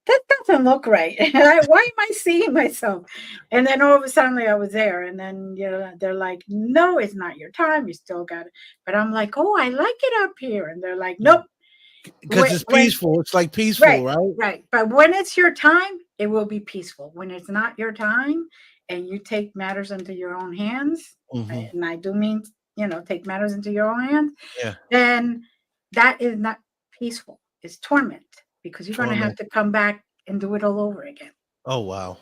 D: that doesn't look right. Why am I seeing myself? And then all of a sudden I was there. And then, they're like, no, it's not your time. You still got it. But I'm like, oh, I like it up here. And they're like, nope.
C: because it's
D: When
C: peaceful. It's like peaceful,
D: Right,
C: right?
D: right. But when it's your time, it will be peaceful. When it's not your time and you take matters into your own hands,
C: Hmm.
D: and I do mean, take matters into your own hands,
C: Yeah,
D: then that is not peaceful. It's torment because you're going to have
C: torment.
D: to come back and do it all over again.
C: Oh, wow.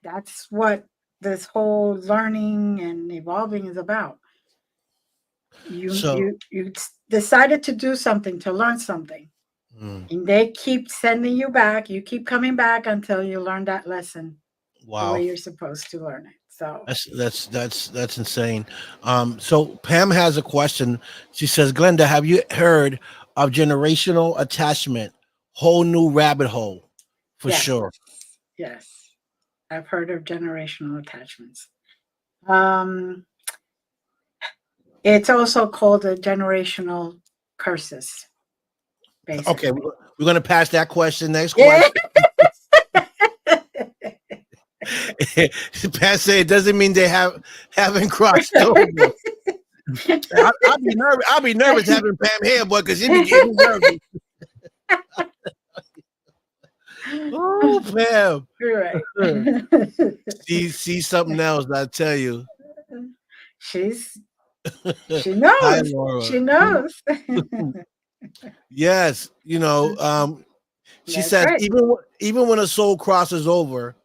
D: That's what this whole learning and evolving is about.
C: So,
D: You decided to do something, to learn something.
C: mm,
D: And they keep sending you back. You keep coming back until you learn that lesson the way
C: wow.
D: you're supposed to learn it. So,
C: That's insane. So Pam has a question. She says, Glenda, have you heard of generational attachment? Whole new rabbit hole for
D: yes,
C: sure.
D: yes, I've heard of generational attachments. Um, it's also called a generational curses,
C: Okay,
D: basically.
C: we're gonna pass that question. Next
D: Yeah.
C: question. Pat said it doesn't mean they haven't crossed over. I'll be nervous. I'll be nervous having Pam here, boy, because she be getting nervous. Oh, Pam.
D: Right.
C: See something else, I tell you.
D: She's she
C: Hi,
D: knows.
C: Laura.
D: She knows.
C: Yes, she
D: That's
C: says
D: right.
C: even when a soul crosses over,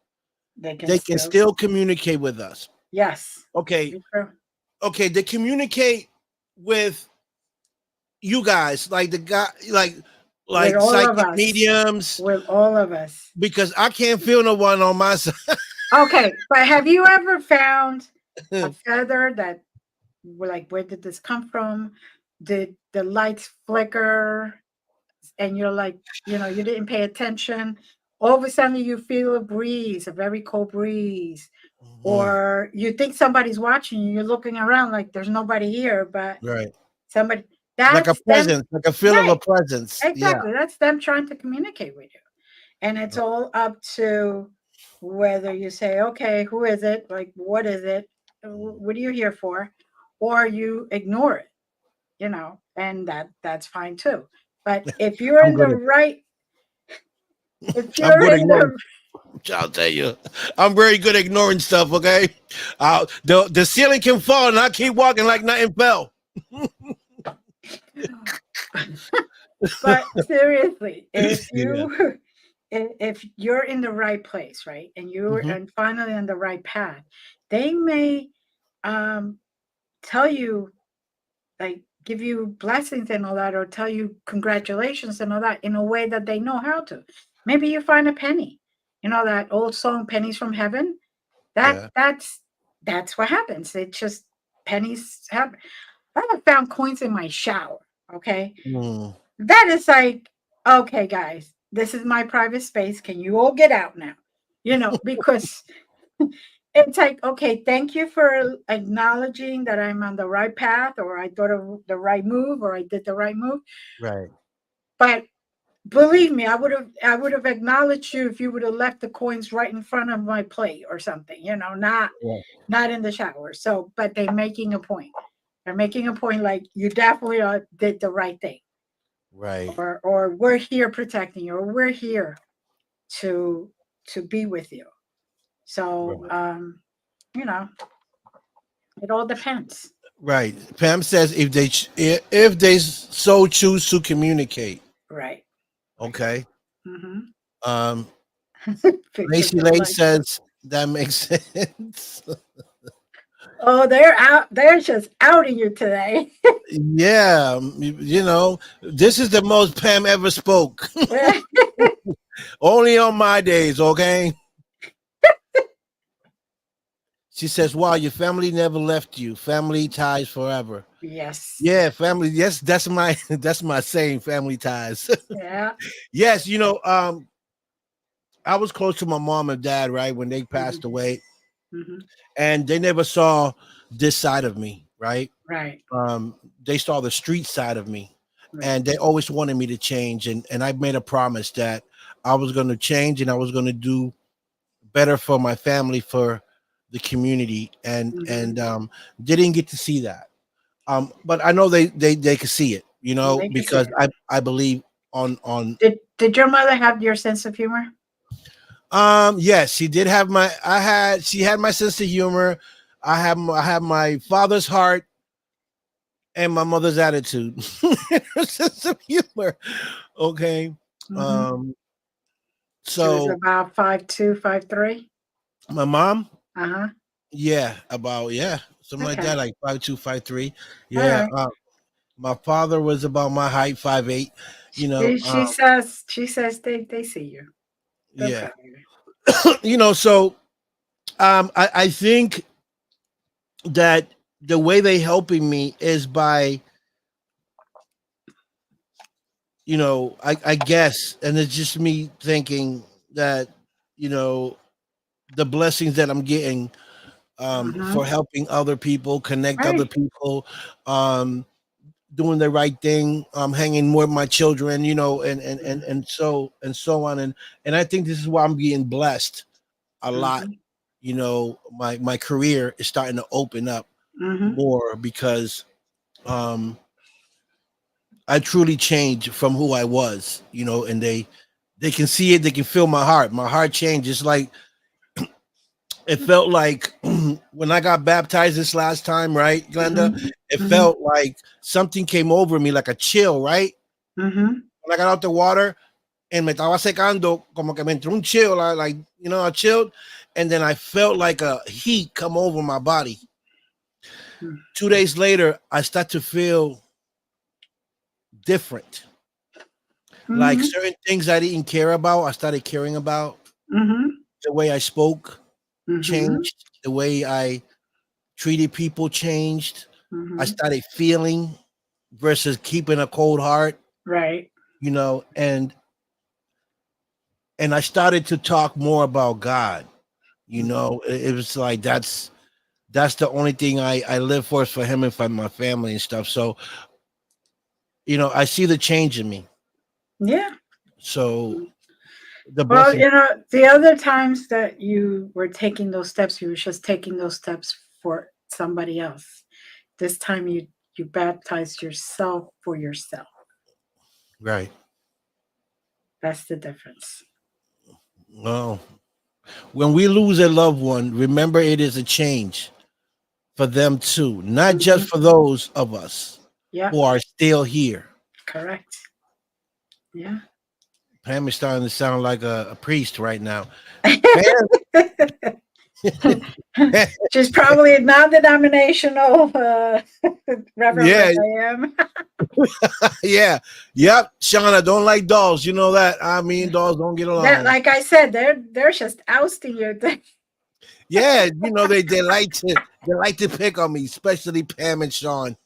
D: They can
C: they can
D: still,
C: still communicate with us.
D: yes.
C: Okay,
D: Very true.
C: okay, they communicate with you guys, like the guy,
D: With
C: like
D: all of
C: psychic
D: us.
C: mediums,
D: With all of us.
C: because I can't feel no one on my side.
D: Okay, but have you ever found a feather that, like, where did this come from? Did the lights flicker? And you're like, you didn't pay attention. All of a sudden, you feel a breeze, a very cold breeze,
C: Mhm.
D: or you think somebody's watching you. You're looking around like there's nobody here, but
C: Right,
D: somebody.
C: like a
D: That's them.
C: presence, like a feel of a
D: Right.
C: presence. Yeah.
D: Exactly. That's them trying to communicate with you. And it's all up to whether you say, okay, who is it? Like, what is it? What are you here for? Or you ignore it, and that's fine too. But if you're
C: I'm
D: in the
C: good.
D: right, if
C: I'm
D: you're
C: good at
D: in
C: ignoring.
D: the
C: I'll tell you, I'm very good at ignoring stuff. Okay, the ceiling can fall, and I keep walking like nothing fell.
D: But seriously, if
C: Yeah.
D: you if you're in the right place, right, and you're
C: Hmm.
D: and finally on the right path, they may um tell you, like, give you blessings and all that, or tell you congratulations and all that in a way that they know how to. Maybe you find a penny, that old song "Pennies from Heaven." That
C: Yeah.
D: that's what happens. It just pennies happen. I have found coins in my shower. Okay,
C: Mm.
D: that is like, okay, guys, this is my private space. Can you all get out now? Because it's like, okay, thank you for acknowledging that I'm on the right path, or I thought of the right move, or I did the right move.
C: Right.
D: But believe me, I would have acknowledged you if you would have left the coins right in front of my plate or something,
C: Yeah.
D: not in the shower. So, but they're making a point. They're making a point, like, you definitely did the right thing,
C: Right.
D: or we're here protecting you, or we're here to be with you. So,
C: Right.
D: you know, it all depends.
C: Right. Pam says if they so choose to communicate.
D: Right.
C: Okay.
D: Mm-hmm.
C: Um,
D: Victor
C: Lacey
D: don't
C: Lay
D: like that.
C: says that makes sense.
D: Oh, they're out. They're just outing you today.
C: Yeah, this is the most Pam ever spoke. Only on my days, okay? She says, "Wow, your family never left you. Family ties forever."
D: Yes.
C: Yeah, family. Yes, that's my that's my saying. Family ties.
D: Yeah.
C: Yes, I was close to my mom and dad, right, when they
D: Hmm.
C: passed away,
D: Hmm.
C: and they never saw this side of me, right?
D: Right.
C: They saw the street side of me,
D: Right.
C: and they always wanted me to change, and I made a promise that I was going to change and I was going to do better for my family, for the community, and
D: Hmm.
C: they didn't get to see that. But I know they could see it,
D: They can see
C: because
D: it.
C: I believe on
D: Did your mother have your sense of humor?
C: yes, she did have she had my sense of humor. I have my father's heart and my mother's attitude. Her sense of humor. Okay.
D: Hmm.
C: Um
D: She was
C: so
D: about 5'2", 5'3".
C: my mom,
D: Uh-huh.
C: yeah, about, yeah, something like that,
D: Okay.
C: like 5'2", 5'3".
D: All
C: Yeah.
D: right.
C: My father was about my height, 5'8",
D: She says they see you. They're
C: yeah.
D: proud of you.
C: So I think that the way they helping me is by, I guess, and it's just me thinking that, you know, the blessings that I'm getting,
D: Mm-hmm.
C: for helping other people, connect other
D: Right.
C: people, um, doing the right thing, hanging more with my children, and so on, and I think this is why I'm getting blessed a lot.
D: Mm-hmm.
C: My career is starting to open up
D: Mm-hmm.
C: more because, um, I truly changed from who I was, and they can see it, they can feel my heart. My heart changed. It's like it felt like when I got baptized this last time, right, Glenda?
D: Mm-hmm.
C: It
D: Mm-hmm.
C: felt like something came over me, like a chill, right?
D: Mm-hmm.
C: When I got out the water and me estaba secando, como que me entró un chill, like, I chilled, and then I felt like a heat come over my body. 2 days later, I start to feel different. Like
D: Mm-hmm.
C: certain things I didn't care about, I started caring about.
D: Mm-hmm.
C: The way I spoke
D: Mm-hmm.
C: changed. The way I treated people changed. I
D: Mm-hmm.
C: started feeling versus keeping a cold heart,
D: Right.
C: and I started to talk more about God. It was like that's the only thing I live for, is for Him and for my family and stuff. So, I see the change in me.
D: Yeah.
C: So the
D: Well,
C: blessing,
D: the other times that you were taking those steps, you were just taking those steps for somebody else. This time you baptized yourself for yourself.
C: right?
D: That's the difference.
C: Well, when we lose a loved one, remember it is a change for them too, not
D: Hmm.
C: just for those of us
D: Yeah.
C: who are still here.
D: Correct. Yeah.
C: Pam is starting to sound like a priest right now.
D: She's probably non-denominational reverend
C: Yeah,
D: like I am.
C: yeah, yep. Shauna don't like dolls. You know that. I mean, dolls don't get
D: That,
C: along.
D: like I said, they're just ousting you.
C: Yeah, you know they like to pick on me, especially Pam and Sean.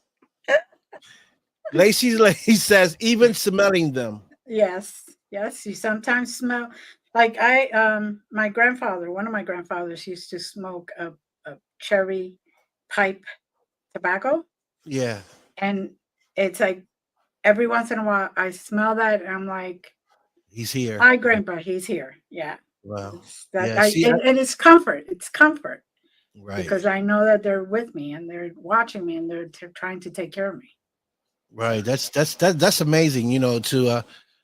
C: Lacey says even smelling them.
D: Yes, yes. You sometimes smell like my grandfather, one of my grandfathers used to smoke a cherry pipe tobacco.
C: Yeah,
D: And it's like every once in a while I smell that and I'm like,
C: he's here.
D: hi grandpa, he's here. Yeah.
C: Wow.
D: It's that
C: Yeah. See,
D: and it's comfort. It's comfort
C: right,
D: because I know that they're with me and they're watching me and they're trying to take care of me.
C: right. That's amazing. You know, to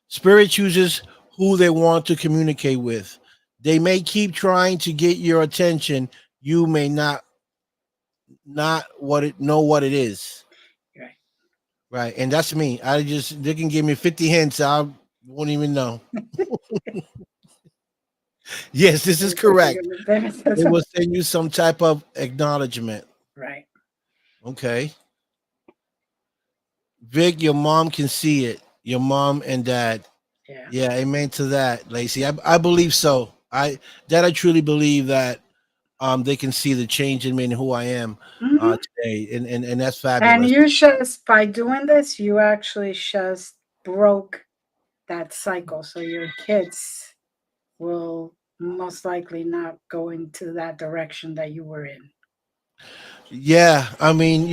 C: spirit chooses who they want to communicate with. They may keep trying to get your attention. You may not know what it is.
D: Right.
C: Right. And that's me. They can give me 50 hints. I won't even know. Yes, this is correct. They will send you some type of acknowledgement.
D: Right.
C: Okay. Vic, your mom can see it. Your mom and dad.
D: Yeah.
C: Yeah, amen to that, Lacey. I believe so. I truly believe that they can see the change in me and who I am
D: Mhm.
C: today. And that's
D: And
C: fabulous.
D: you just by doing this, you actually just broke that cycle. So your kids will most likely not go into that direction that you were in.
C: Yeah, I mean,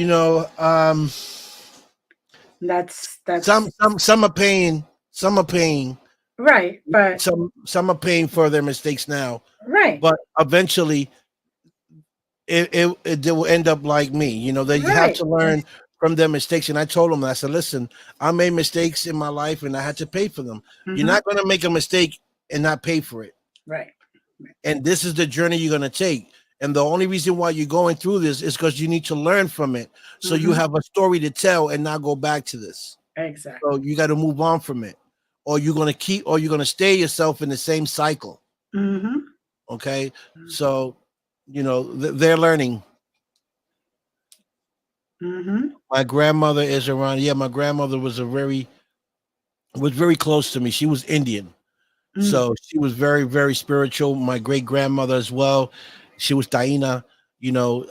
D: That's
C: some are paying, some are paying,
D: right, but
C: some are paying for their mistakes now,
D: right,
C: but eventually they will end up like me. They have
D: right.
C: to learn from their mistakes. And I told them, I said, listen, I made mistakes in my life and I had to pay for them. You're
D: Mhm.
C: not going to make a mistake and not pay for it.
D: Right.
C: And this is the journey you're going to take. And the only reason why you're going through this is because you need to learn from it. So you
D: Mhm.
C: have a story to tell and not go back to this.
D: Exactly.
C: So you got to move on from it. Or you're going to stay yourself in the same cycle.
D: Mhm.
C: Okay. So, they're learning.
D: Mhm.
C: My grandmother is around. Yeah, my grandmother was very close to me. She was Indian.
D: Mm.
C: So she was very, very spiritual. My great grandmother as well. She was Taina, you know.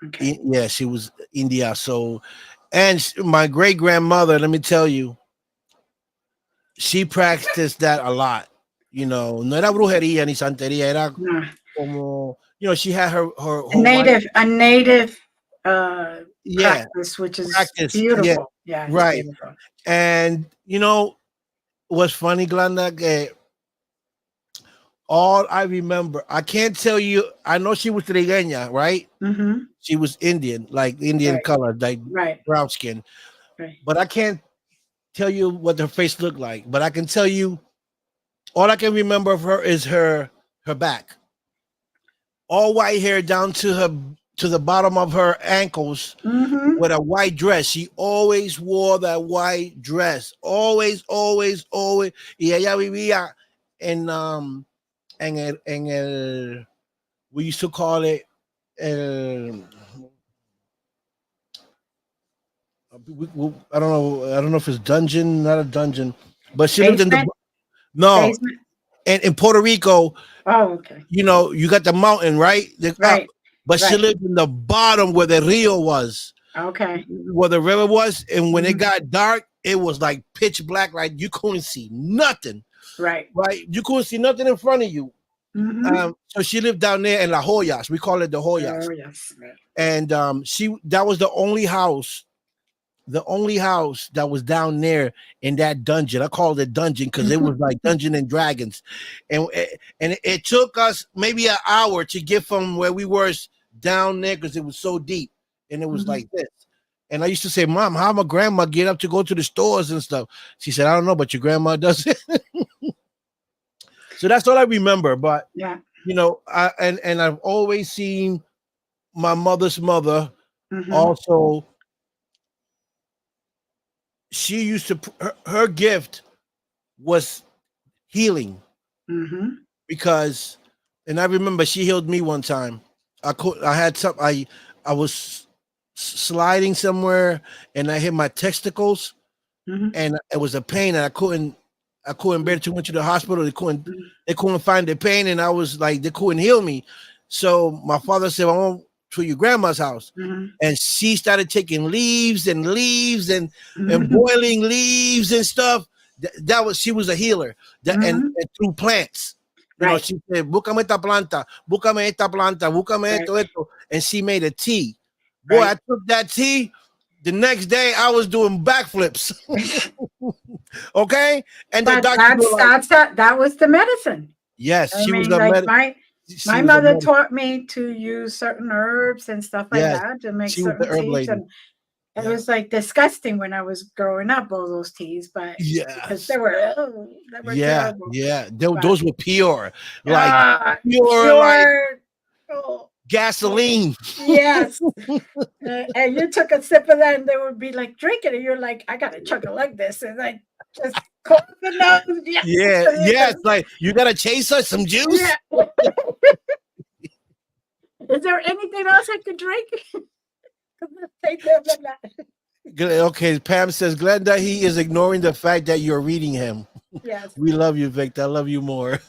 D: Okay.
C: Yeah, she was India. So, and my great grandmother, let me tell you, she practiced that a lot. No era brujería ni santería, era
D: No.
C: como, she had
D: A
C: her white,
D: native
C: yeah,
D: practice, which is
C: practice. Yeah,
D: beautiful. Yeah, it's
C: right.
D: beautiful.
C: And, what's funny, Glenda, all I remember, I can't tell you. I know she was trigueña, right?
D: Mhm.
C: She was Indian, like Indian
D: Right.
C: color, like
D: Right.
C: brown skin.
D: Right.
C: But I can't tell you what her face looked like. But I can tell you, all I can remember of her is her back, all white hair down to the bottom of her ankles,
D: Mhm.
C: with a white dress. She always wore that white dress, always, always, always. Y ella vivía en el we used to call it um, I don't know if it's dungeon, not a dungeon, but she lived in the
D: Basement.
C: no,
D: Basement.
C: and in Puerto Rico,
D: Oh, okay.
C: you got the mountain, right? The up,
D: Right.
C: but she
D: Right.
C: lived in the bottom where the rio was,
D: Okay.
C: where the river was, and when it
D: Mhm.
C: got dark, it was like pitch black, like you couldn't see nothing,
D: Right.
C: right? You couldn't see nothing in front of you.
D: Mhm.
C: So she lived down there in La Joyas. We call it the Joyas,
D: Oh, yes. Right.
C: and that was the only house that was down there in that dungeon. I called it dungeon because it was like Dungeon and Dragons, and it took us maybe an hour to get from where we were down there because it was so deep, and it was
D: Mhm.
C: like this. And I used to say, "Mom, how my grandma get up to go to the stores and stuff?" She said, "I don't know, but your grandma does it." So that's all I remember. But
D: Yeah.
C: and I've always seen my mother's mother
D: Mhm.
C: also she used to her gift was healing
D: Mm-hmm.
C: because, and I remember she healed me one time. I had some I was sliding somewhere and I hit my testicles
D: Mm-hmm.
C: and it was a pain and I couldn't bear it. Went to the hospital. They couldn't find the pain and I was like they couldn't heal me. So my father said, "I want to your grandma's house,"
D: Mm-hmm.
C: and she started taking leaves and leaves and
D: Mm-hmm.
C: boiling leaves and stuff. That was she was a healer.
D: Mm-hmm.
C: And through plants.
D: Right.
C: She said, "Búscame esta planta, búscame
D: Right.
C: esto," and she made a tea. Boy, I
D: Right.
C: took that tea. The next day, I was doing backflips. Okay, and the
D: But
C: doctors were like,
D: that was the medicine.
C: "Yes,
D: I
C: she was
D: mean,
C: a
D: like
C: med. She
D: my
C: was a
D: mother
C: med.
D: taught me to use certain herbs and stuff like
C: Yes,
D: that to make
C: she was the
D: certain
C: herb
D: teas,
C: lady.
D: and it
C: Yeah,
D: was like disgusting when I was growing up, all those teas, but because
C: yes,
D: they were
C: yeah,
D: terrible.
C: yeah.
D: But
C: Those were pure, like
D: ah,
C: pure, like
D: pure. Oh,
C: gasoline.
D: yes. And you took a sip of that, and they would be like drinking, and you're like, I gotta chug it like this, and like just close the nose. Yes,
C: Yeah, yes. Like you gotta chase us some juice.
D: yeah. Is there anything else I could drink? Take them and
C: Okay, Pam says, Glenda, he is ignoring the fact that you're reading him.
D: yes.
C: We love you, Victor. I love you more.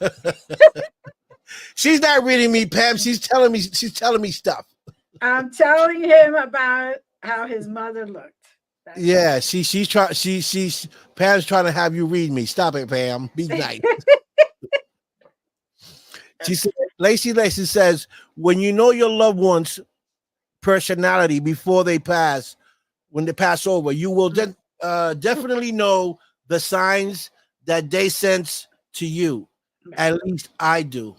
C: She's not reading me, Pam. She's telling me stuff.
D: I'm telling him about how his mother looked. That's
C: Yeah, she's Pam's trying to have you read me. Stop it, Pam. Be nice. She said, Lacey says, when you know your loved one's personality before they pass, when they pass over, you will definitely know the signs that they sense to you. At least I do.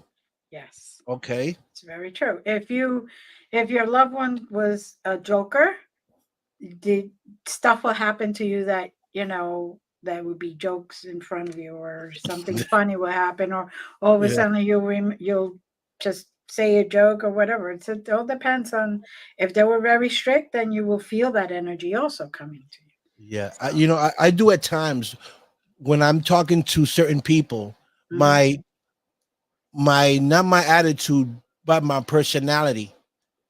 D: yes,
C: Okay.
D: it's very true. If your loved one was a joker, the stuff will happen to you that that would be jokes in front of you, or something funny will happen, or all of a
C: Yeah.
D: sudden you'll just say a joke or whatever. It all depends on if they were very strict, then you will feel that energy also coming to you.
C: Yeah.
D: So,
C: I do at times when I'm talking to certain people,
D: mhm,
C: my not my attitude, but my personality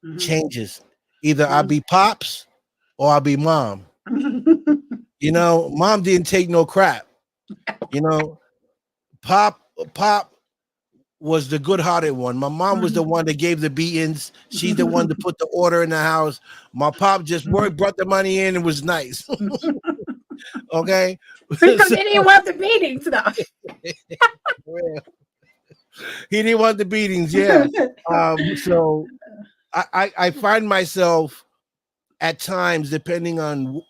D: mhm,
C: changes. Either I'll
D: mhm.
C: be pops or I'll be mom. Mom didn't take no crap. You know, pop pop was the good-hearted one. My mom was the one that gave the beatings. She's the one to put the order in the house. My pop just worked, brought the money in, and was nice. Okay,
D: Because
C: so,
D: they didn't want the meetings, though.
C: he didn't want the beatings. Yeah. So I find myself at times, depending on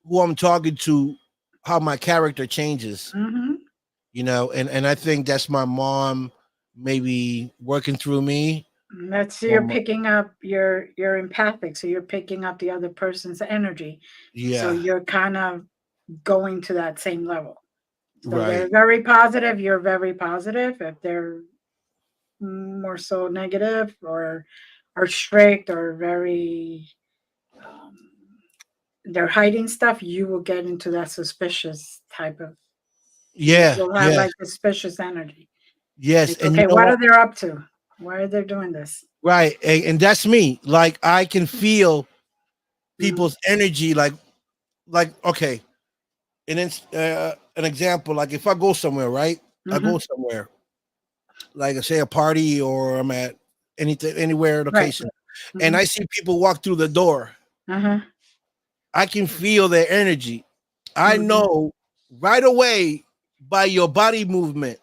C: who I'm talking to, how my character changes.
D: Mhm.
C: And I think that's my mom maybe working through me.
D: That's
C: Or
D: you're picking up you're empathic, so you're picking up the other person's energy. So
C: yeah,
D: you're kind of going to that same level. So they're
C: right.
D: very positive, you're very positive. If they're more so negative or strict or very um, they're hiding stuff, you will get into that suspicious type of
C: Yeah,
D: you'll have
C: yeah,
D: like suspicious energy.
C: yes.
D: Like,
C: And you
D: okay,
C: know
D: what
C: what?
D: are they up to? Why are they doing this?
C: Right. And that's me. Like I can feel
D: Mhm,
C: people's energy. Like okay. And then an example, like if I go somewhere, right? I go
D: mhm,
C: somewhere, like I say a party or I'm at anything, anywhere
D: right.
C: location, and
D: Mhm,
C: I see people walk through the door.
D: uh-huh,
C: I can feel their energy. I
D: mhm,
C: know right away by your body movement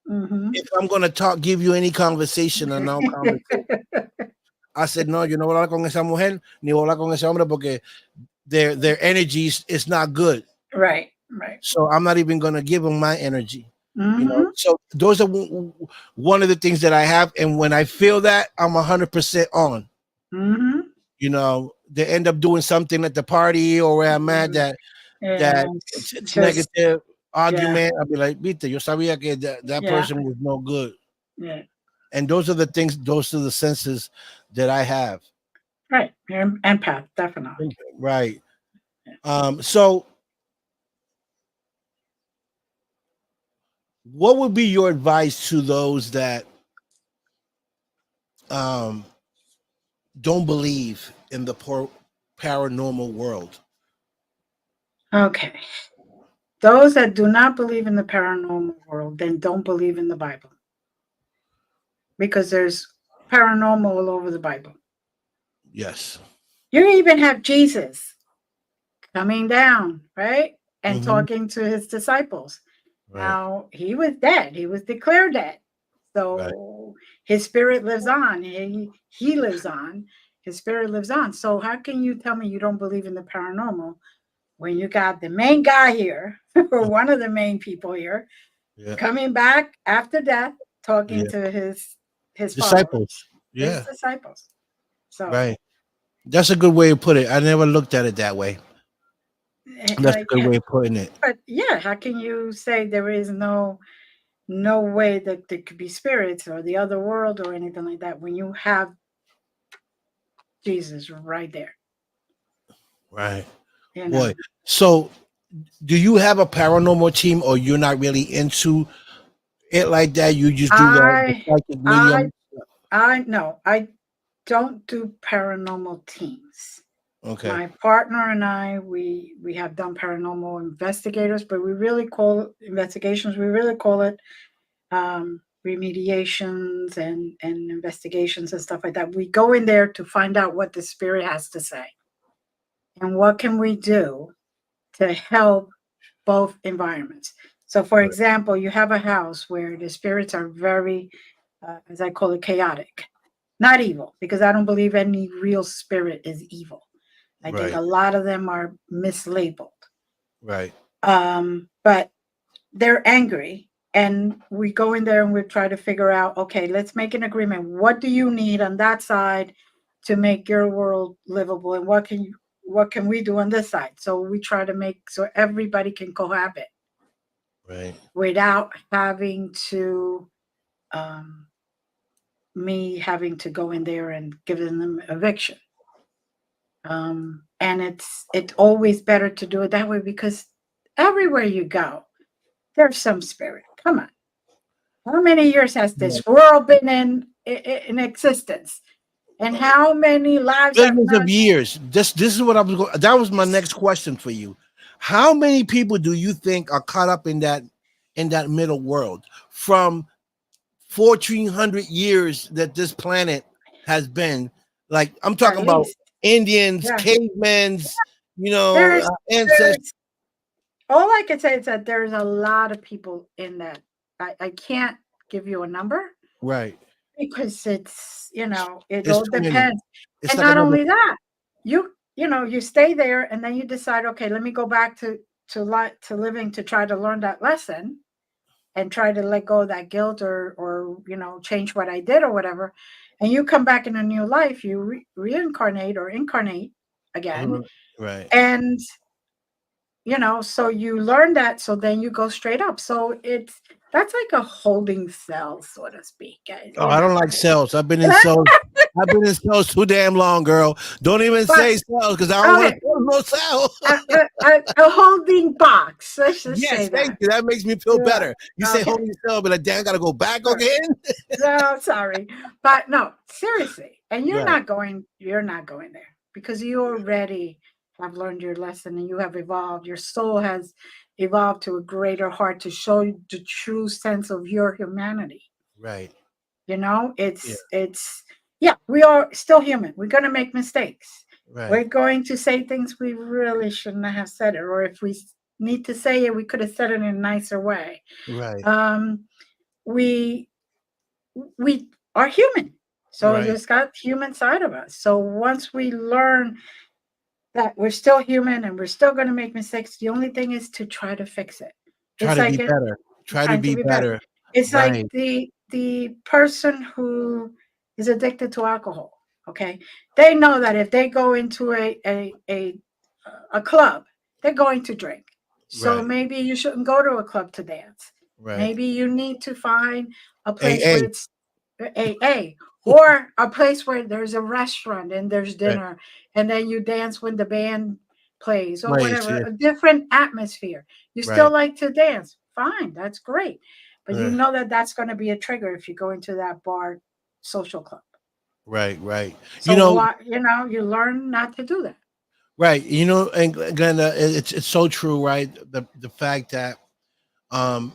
D: mhm.
C: if I'm gonna give you any conversation or no conversation. I said, no, yo no voy a hablar con esa mujer, ni voy a hablar con ese hombre porque their energy is not good.
D: Right, right.
C: So I'm not even gonna give them my energy.
D: Mhm,
C: So those are one of the things that I have, and when I feel that, I'm 100% on.
D: mhm.
C: They end up doing something at the party or where I'm at
D: Mm,
C: that
D: yeah, it's
C: it's
D: just
C: negative
D: yeah,
C: argument. I'll be like, Viste, yo sabía que that
D: yeah,
C: person was no good.
D: yeah.
C: And those are the things, those are the senses that I have.
D: Right, you're an empath, definitely.
C: Right. So what would be your advice to those that um, don't believe in the paranormal world?
D: Okay. Those that do not believe in the paranormal world, then don't believe in the Bible. Because there's paranormal all over the Bible.
C: Yes.
D: You even have Jesus coming down, right? And
C: Hmm.
D: talking to his disciples.
C: Right.
D: Now, he was dead. He was declared dead.
C: Right.
D: So his spirit lives on. He lives on. His spirit lives on. So how can you tell me you don't believe in the paranormal when you got the main guy here, or one of the main people here,
C: Yeah.
D: coming back after death, talking
C: Yeah.
D: to his
C: Disciples.
D: followers, his
C: Yeah.
D: disciples. So,
C: Right. That's a good way to put it. I never looked at it that way. That's a
D: like,
C: good way of putting it.
D: but yeah, how can you say there is no way that there could be spirits or the other world or anything like that when you have Jesus right there?
C: Right.
D: You
C: Boy.
D: know,
C: So, do you have a paranormal team, or you're not really into it like that? You just do the
D: I
C: psychic
D: I
C: medium.
D: I no, I don't do paranormal teams.
C: Okay.
D: My partner and I, we have done paranormal investigators, but we really call it investigations. We really call it remediations and investigations and stuff like that. We go in there to find out what the spirit has to say and what can we do to help both environments. So, for
C: Right.
D: example, you have a house where the spirits are very, as I call it, chaotic, not evil, because I don't believe any real spirit is evil. I think
C: Right.
D: a lot of them are mislabeled.
C: Right.
D: But they're angry. And we go in there and we try to figure out, okay, let's make an agreement. What do you need on that side to make your world livable? And what can we do on this side? So we try to make so everybody can cohabit
C: Right.
D: without having to um, me having to go in there and give them eviction. And it's always better to do it that way because everywhere you go, there's some spirit. Come on. How many years has
C: Right.
D: this world been in existence? And how many lives have
C: Billions
D: not?
C: of years. This is what I was going. That was my next question for you. How many people do you think are caught up in that middle world from 1,400 years that this planet has been? Like I'm
D: At
C: talking about
D: least,
C: Indians,
D: yeah.
C: cavemen's,
D: There's
C: ancestors.
D: there's all I can say is that there's a lot of people in that. I can't give you a number
C: Right.
D: because it
C: It's
D: all
C: too many.
D: depends.
C: It's
D: And
C: like
D: not
C: another.
D: only that, you stay there and then you decide, okay, let me go back to living to try to learn that lesson and try to let go of that guilt or change what I did or whatever. And you come back in a new life, you reincarnate or incarnate again.
C: Right.
D: And so you learn that, so then you go straight up. So that's like a holding cell, so to speak, guys.
C: Oh, I don't like cells. I've been in cells. I've been in cells too damn long, girl. Don't even
D: But
C: say cells because I don't want
D: okay,
C: to feel no cell.
D: a holding box. Let's just say
C: Yes, thank
D: that.
C: you. That makes me feel
D: Yeah.
C: better. You say
D: Okay.
C: holding cell, but like, damn, I gotta go back
D: Sure.
C: again.
D: No, sorry, but no, seriously. And you're
C: Right,
D: not going. You're not going there because you already have learned your lesson and you have evolved. Your soul has evolved to a greater heart to show you the true sense of your humanity.
C: right, yeah,
D: It's yeah, we are still human. We're going to make mistakes. We're
C: right,
D: going to say things we really shouldn't have said it, or if we need to say it, we could have said it in a nicer way.
C: right,
D: um we we are human, so
C: right.
D: there's got human side of us. So once we learn that we're still human and we're still going to make mistakes, the only thing is to try to fix it.
C: Try
D: It's
C: to
D: like
C: be better. Try to
D: trying to
C: be
D: be better.
C: better.
D: It's like
C: Right,
D: the person who is addicted to alcohol. Okay, they know that if they go into a club, they're going to drink. So
C: right.
D: maybe you shouldn't go to a club to dance.
C: Right.
D: Maybe you need to find a
C: Hey,
D: place where
C: hey.
D: it's AA, or a place where there's a restaurant and there's
C: Right.
D: dinner, and then you dance when the band plays or
C: Place.
D: whatever,
C: Yeah.
D: a different atmosphere. You still
C: Right.
D: like to dance, fine, that's great. but you know that that's going to be a trigger if you go into that bar social club.
C: Right, right.
D: So what, you learn not to do that.
C: Right. And Glenda, it's so true, right? The fact that um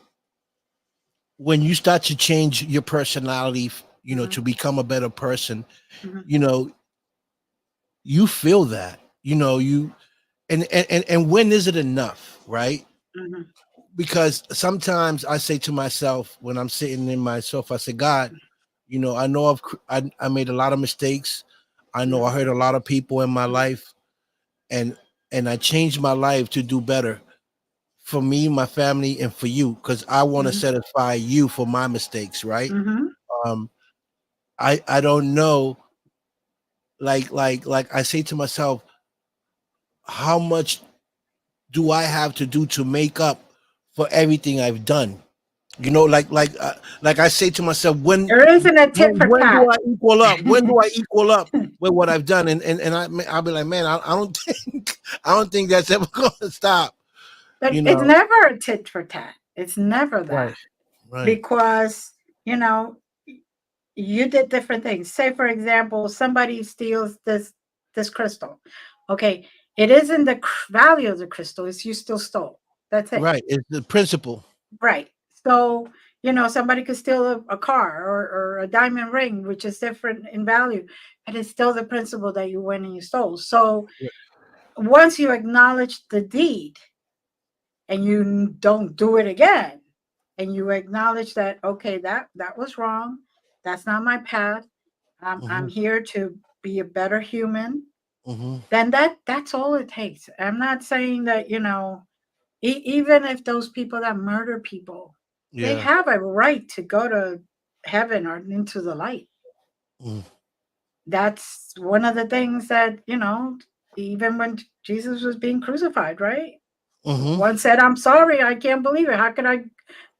C: when you start to change your personality, to become a better person,
D: Mm-hmm.
C: you know, you feel that, you and when is it enough, right?
D: Mm-hmm.
C: Because sometimes I say to myself when I'm sitting in my sofa, I say, God, I know I made a lot of mistakes. I know I hurt a lot of people in my life, and I changed my life to do better for me, my family, and for you, because I want to
D: Mm-hmm.
C: satisfy you for my mistakes, right?
D: Mm-hmm.
C: Um, I don't know, like I say to myself, how much do I have to do to make up for everything I've done? Like I say to myself, when
D: There isn't a tit for
C: when
D: tat.
C: do I equal up? When do I equal up with what I've done? And I'll be like, man, I don't think that's ever going to stop.
D: But
C: You
D: it's
C: know,
D: never a tit for tat. It's never
C: right,
D: that.
C: right,
D: Because, you did different things. Say, for example, somebody steals this crystal. Okay, it isn't the value of the crystal, it's you still stole. That's it.
C: right. It's the principle.
D: Right. So, somebody could steal a car or a diamond ring, which is different in value, but it's still the principle that you went and you stole. So once you acknowledge the deed and you don't do it again, and you acknowledge that, okay, that was wrong, that's not my path, I'm
C: Hmm.
D: here to be a better human,
C: Hmm.
D: then that's all it takes. I'm not saying that, even if those people that murder people, they
C: Yeah.
D: have a right to go to heaven or into the light.
C: Mm.
D: That's one of the things that, even when Jesus was being crucified, right?
C: Hmm.
D: One said, I'm sorry, I can't believe it. How can I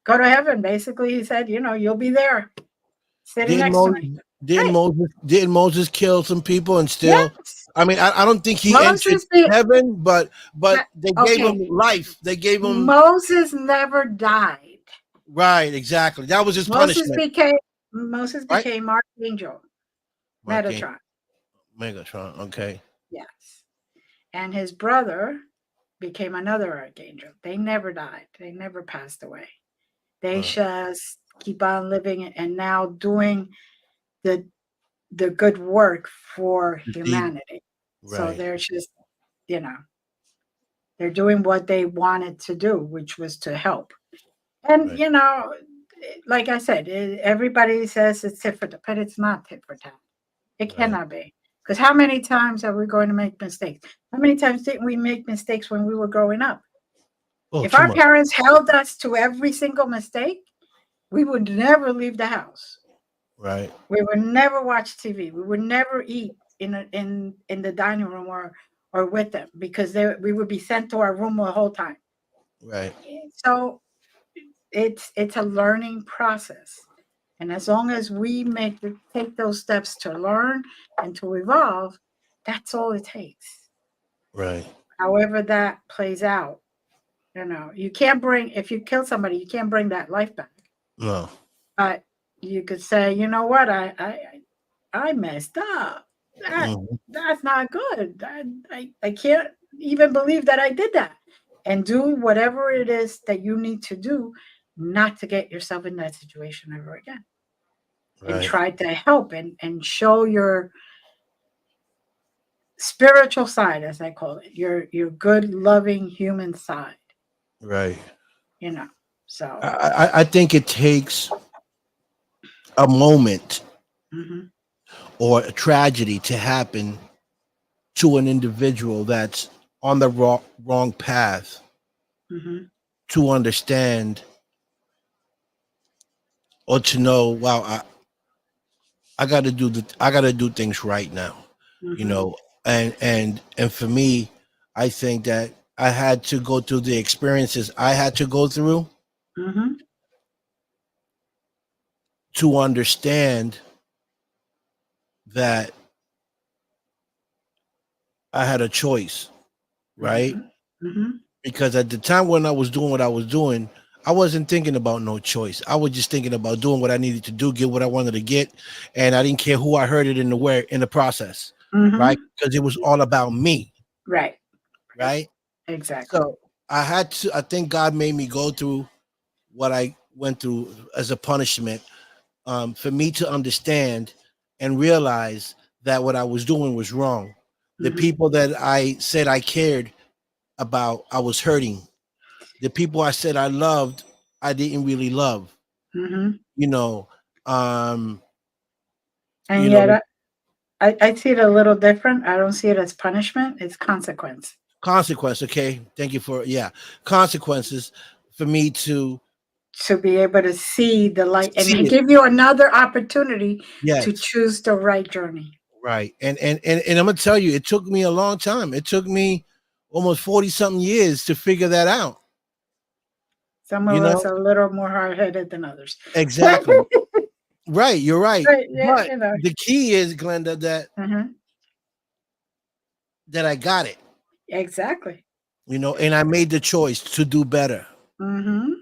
D: go to heaven? Basically, he said, you'll be there sitting
C: Didn't
D: next to
C: Moses
D: me.
C: didn't
D: Right.
C: Moses didn't Moses kill some people and still?
D: Yes.
C: I mean, I don't think he entered
D: Moses did.
C: heaven, but they gave
D: Okay.
C: him life. They gave him
D: Moses never died.
C: right, exactly. That was his
D: Moses
C: punishment,
D: became Moses
C: right?
D: became Archangel
C: Marking
D: Metatron.
C: Megatron. Okay.
D: Yes. And his brother became another archangel. They never died. They never passed away. They
C: Uh,
D: just keep on living and now doing the good work for
C: deep.
D: humanity. So
C: Right.
D: they're just, you know, they're doing what they wanted to do, which was to help. And
C: Right.
D: like I said, everybody says it's tit for tat, but it's not tit for tat. It
C: Right.
D: cannot be. Because how many times are we going to make mistakes? How many times didn't we make mistakes when we were growing up?
C: Oh,
D: If
C: too
D: our
C: much.
D: parents held us to every single mistake, we would never leave the house.
C: Right.
D: We would never watch TV. We would never eat in the dining room or with them because we would be sent to our room the whole time.
C: Right.
D: So it's a learning process. And as long as we take those steps to learn and to evolve, that's all it takes.
C: Right.
D: However that plays out, you can't if you kill somebody, you can't bring that life back.
C: No.
D: But you could say, you know what, I messed up.
C: Mhm.
D: That's not good. I can't even believe that I did that. And do whatever it is that you need to do not to get yourself in that situation ever again. And
C: Right.
D: try to help and show your spiritual side, as I call it, your good, loving human side,
C: Right.
D: you know. So
C: I think it takes a moment
D: mhm,
C: or a tragedy to happen to an individual that's on the wrong path
D: mhm,
C: to understand or to know, wow, I got to do things right now, you
D: mhm,
C: know. And for me, I think that I had to go through the experiences I had to go through
D: mhm,
C: to understand that I had a choice, right?
D: mhm, mhm,
C: Because at the time when I was doing what I was doing, I wasn't thinking about no choice. I was just thinking about doing what I needed to do, get what I wanted to get, and I didn't care who I hurt it in the way in the process, right?
D: Mm-hmm.
C: Because it was all about me,
D: Right. Right.
C: right?
D: Exactly.
C: So I had to. I think God made me go through what I went through as a punishment, for me to understand and realize that what I was doing was wrong. The
D: Mm-hmm.
C: people that I said I cared about, I was hurting. The people I said I loved, I didn't really love.
D: Mm-hmm.
C: You know, um,
D: And
C: you
D: yet
C: know,
D: I see it a little different. I don't see it as punishment, it's consequence.
C: consequence. Okay, thank you for consequences for me to
D: To be able to see the light
C: see
D: and
C: it.
D: give you another opportunity to
C: Yes,
D: choose the right journey.
C: right. And I'm gonna tell you, it took me a long time. It took me almost 40 something years to figure that out.
D: Some
C: You
D: of us
C: know,
D: are a little more hard headed than others.
C: exactly. Right, you're right.
D: But yeah,
C: But
D: you know.
C: the key is, Glenda,
D: Hmm.
C: that I got it.
D: Exactly.
C: And I made the choice to do better.
D: Mm-hmm.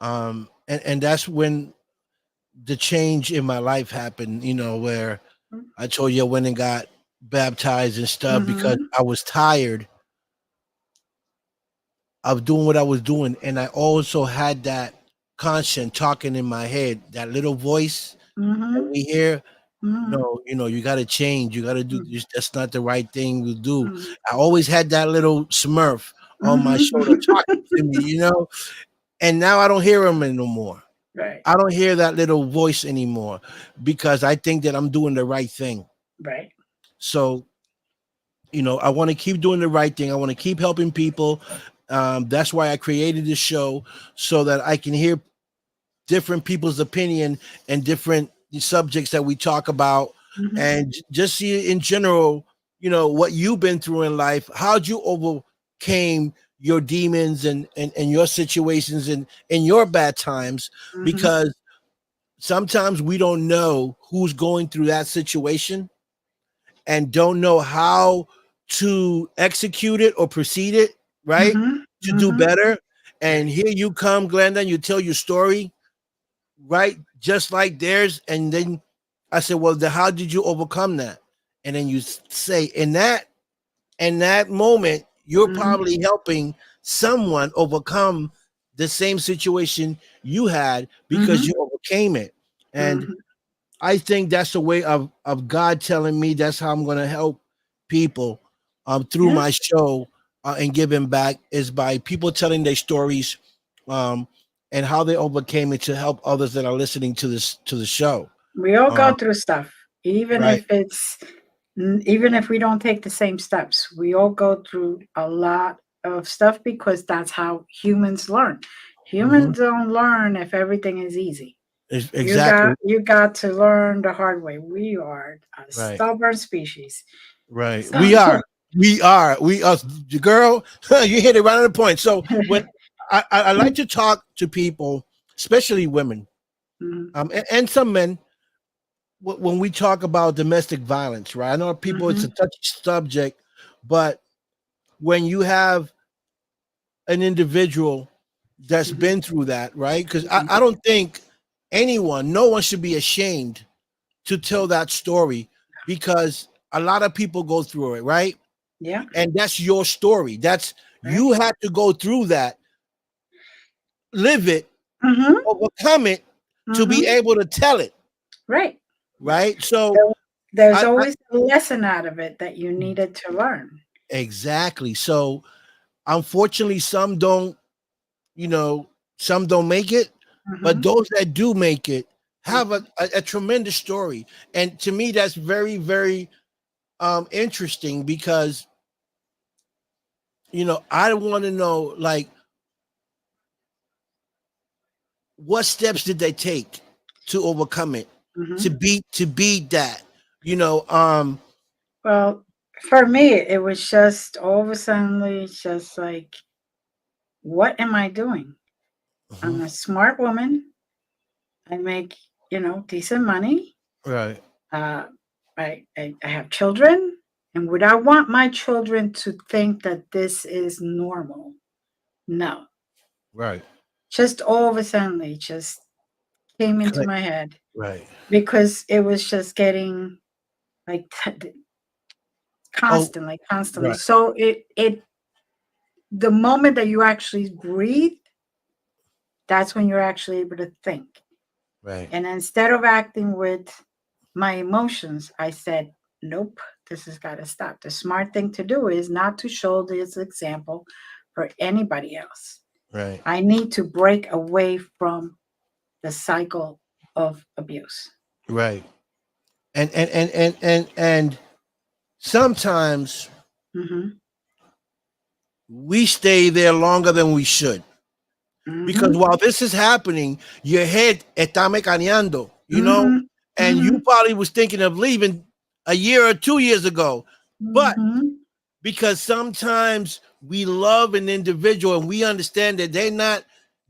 C: And that's when the change in my life happened, where I told you I went and got baptized and stuff because
D: Mm-hmm.
C: I was tired of doing what I was doing. And I also had that conscience talking in my head, that little voice that
D: Mm-hmm.
C: we hear.
D: Mm-hmm.
C: No, you got to change. You got to do this. That's not the right thing to do.
D: Mm-hmm.
C: I always had that little smurf on my shoulder
D: Mm-hmm.
C: talking to me. And now I don't hear him no more.
D: Right.
C: I don't hear that little voice anymore because I think that I'm doing the right thing.
D: Right.
C: So, I want to keep doing the right thing. I want to keep helping people. That's why I created this show so that I can hear different people's opinion and different subjects that we talk about,
D: Mm-hmm.
C: and just see in general, what you've been through in life. How'd you overcame your demons and your situations and your bad times?
D: Mm-hmm.
C: Because sometimes we don't know who's going through that situation and don't know how to execute it or proceed it, right?
D: Mm-hmm.
C: To do
D: Mm-hmm.
C: better. And
D: Right.
C: here you come, Glenda, and you tell your story, right? Just like theirs. And then I said, well, then how did you overcome that? And then you say, in that moment, you're
D: Mm-hmm.
C: probably helping someone overcome the same situation you had because
D: Mm-hmm.
C: you overcame it. And
D: Mm-hmm.
C: I think that's the way of God telling me that's how I'm going to help people through
D: Yeah.
C: my show, and giving back is by people telling their stories, um, and how they overcame it to help others that are listening to the show.
D: We all
C: Um,
D: go through stuff,
C: right.
D: even if we don't take the same steps. We all go through a lot of stuff because that's how humans learn.
C: Hmm.
D: Humans don't learn if everything is easy. You
C: Exactly.
D: got to learn the hard way. We are a
C: Right.
D: stubborn species.
C: Right.
D: So
C: We are. We are. We are. Girl, you hit it right on the point. So when I like to talk to people, especially women,
D: Mhm,
C: and some men, when we talk about domestic violence, right? I know people, it's a
D: mhm,
C: touchy subject, but when you have an individual that's
D: mhm,
C: been through that, right? Because I,
D: mhm.
C: I don't think no one should be ashamed to tell that story, because a lot of people go through it, right?
D: Yeah,
C: And that's your story. That's
D: right.
C: you had to go through that, live it,
D: Mhm,
C: overcome it to be
D: mhm.
C: able to tell it,
D: Right.
C: right? So
D: There- There's
C: I
D: always a lesson out of it that you needed to learn.
C: exactly. So unfortunately, some don't make it, but
D: Mhm,
C: those that do make it have a,
D: mhm,
C: a, a tremendous story. And to me, that's very, very interesting, because I want to know, like, what steps did they take to overcome it, to
D: mhm.
C: beat that, you know
D: Well, for me, it was just all of a sudden, it's just like, what am I doing? I'm
C: mhm,
D: a smart woman. I make, decent money.
C: right,
D: Uh, I have children. And would I want my children to think that this is normal? No.
C: right,
D: just all of a sudden, it just came into
C: Click.
D: my head
C: Right.
D: because it was just getting like
C: Oh,
D: constantly.
C: right.
D: So the moment that you actually breathe, that's when you're actually able to think.
C: Right.
D: And instead of acting with my emotions, I said, nope, this has got to stop. The smart thing to do is not to show this example for anybody else.
C: Right.
D: I need to break away from the cycle of abuse.
C: Right. And sometimes
D: Hmm.
C: we stay there longer than we should. Because
D: Hmm.
C: while this is happening, your head está mecaneando,
D: Hmm.
C: and you
D: Hmm.
C: probably was thinking of leaving a year or 2 years ago. But
D: Hmm.
C: because sometimes we love an individual and we understand that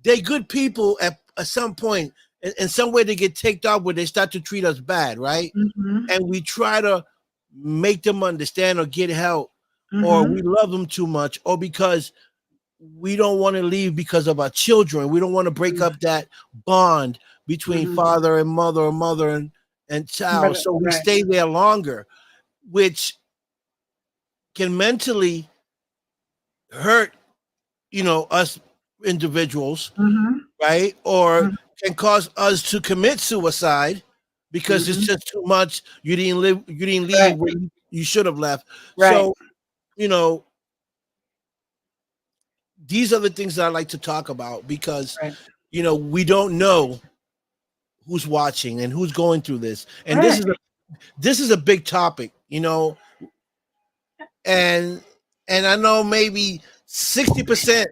C: they're good people at some point, and some way they get taken off where they start to treat us bad, right?
D: Hmm.
C: And we try to make them understand or get help, or we
D: Hmm.
C: love them too much, or because we don't want to leave because of our children. We don't want to break up that bond between
D: Hmm.
C: father and mother, or mother and child.
D: But
C: So we
D: right,
C: stay there longer, which can mentally hurt, us individuals,
D: hmm,
C: right? Or
D: hmm,
C: can cause us to commit suicide because it's
D: hmm,
C: just too much. You didn't leave
D: right,
C: where you should have left.
D: right,
C: So, you know, these are the things that I like to talk about because,
D: right,
C: we don't know who's watching and who's going through this. And
D: right.
C: this is a big topic, and I know maybe 60%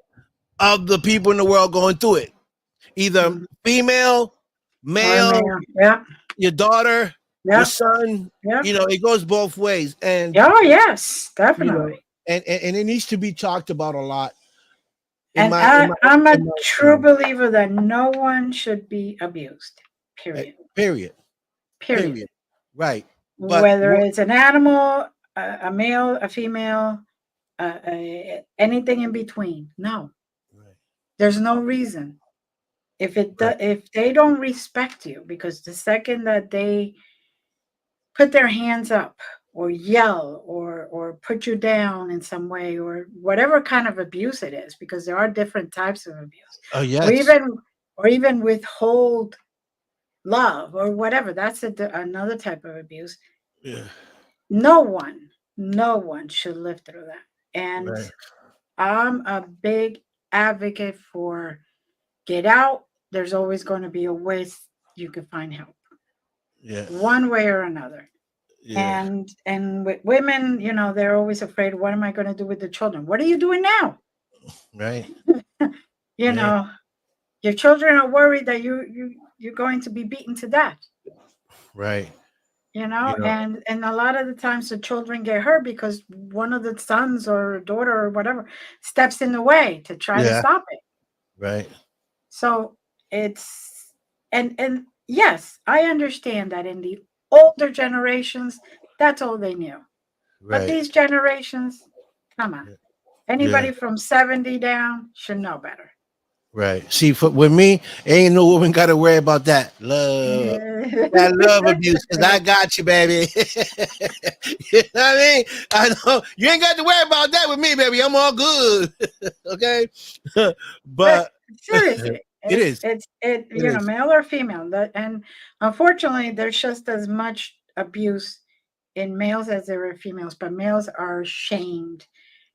C: of the people in the world going through it. Either
D: Mhm.
C: female,
D: Or
C: male,
D: male. Yeah,
C: your daughter, your
D: yeah,
C: son,
D: yeah.
C: it goes both ways. And
D: Oh, yes,
C: you know,
D: definitely.
C: and it needs to be talked about a lot in
D: And
C: my in my
D: I'm a
C: in my
D: true
C: opinion.
D: believer that no one should be abused. Period.
C: Period.
D: Period.
C: Period. Right. But
D: Whether
C: what
D: it's an animal, a male, a female, anything in between. No,
C: right,
D: there's no reason.
C: right.
D: If they don't respect you, because the second that they put their hands up or yell or put you down in some way or whatever kind of abuse it is, because there are different types of abuse,
C: Oh
D: or
C: yes.
D: even withhold love or whatever, that's another type of abuse.
C: Yeah.
D: No one should live through that. And
C: Right.
D: I'm a big advocate for get out. There's always going to be a way you can find help
C: Yeah.
D: one way or another.
C: Yeah.
D: And with women, they're always afraid, what am I going to do with the children? What are you doing now?
C: Right.
D: you
C: Yeah.
D: know your children are worried that you're going to be beaten to death.
C: Right. You know.
D: And a lot of the times the children get hurt because one of the sons or daughter or whatever steps in the way to try to
C: Yeah.
D: stop it.
C: Right.
D: So it's and yes, I understand that in the older generations, that's all they knew. But
C: Right.
D: these generations, come on.
C: Yeah.
D: Anybody from 70 down should know better.
C: Right. See, with me, ain't no woman got to worry about that love. That love abuse, because I got you, baby. You know what I mean? I know you ain't got to worry about that with me, baby. I'm all good. Okay.
D: But
C: But
D: seriously,
C: it is.
D: it
C: It is.
D: male or female. And unfortunately, there's just as much abuse in males as there are females, but males are ashamed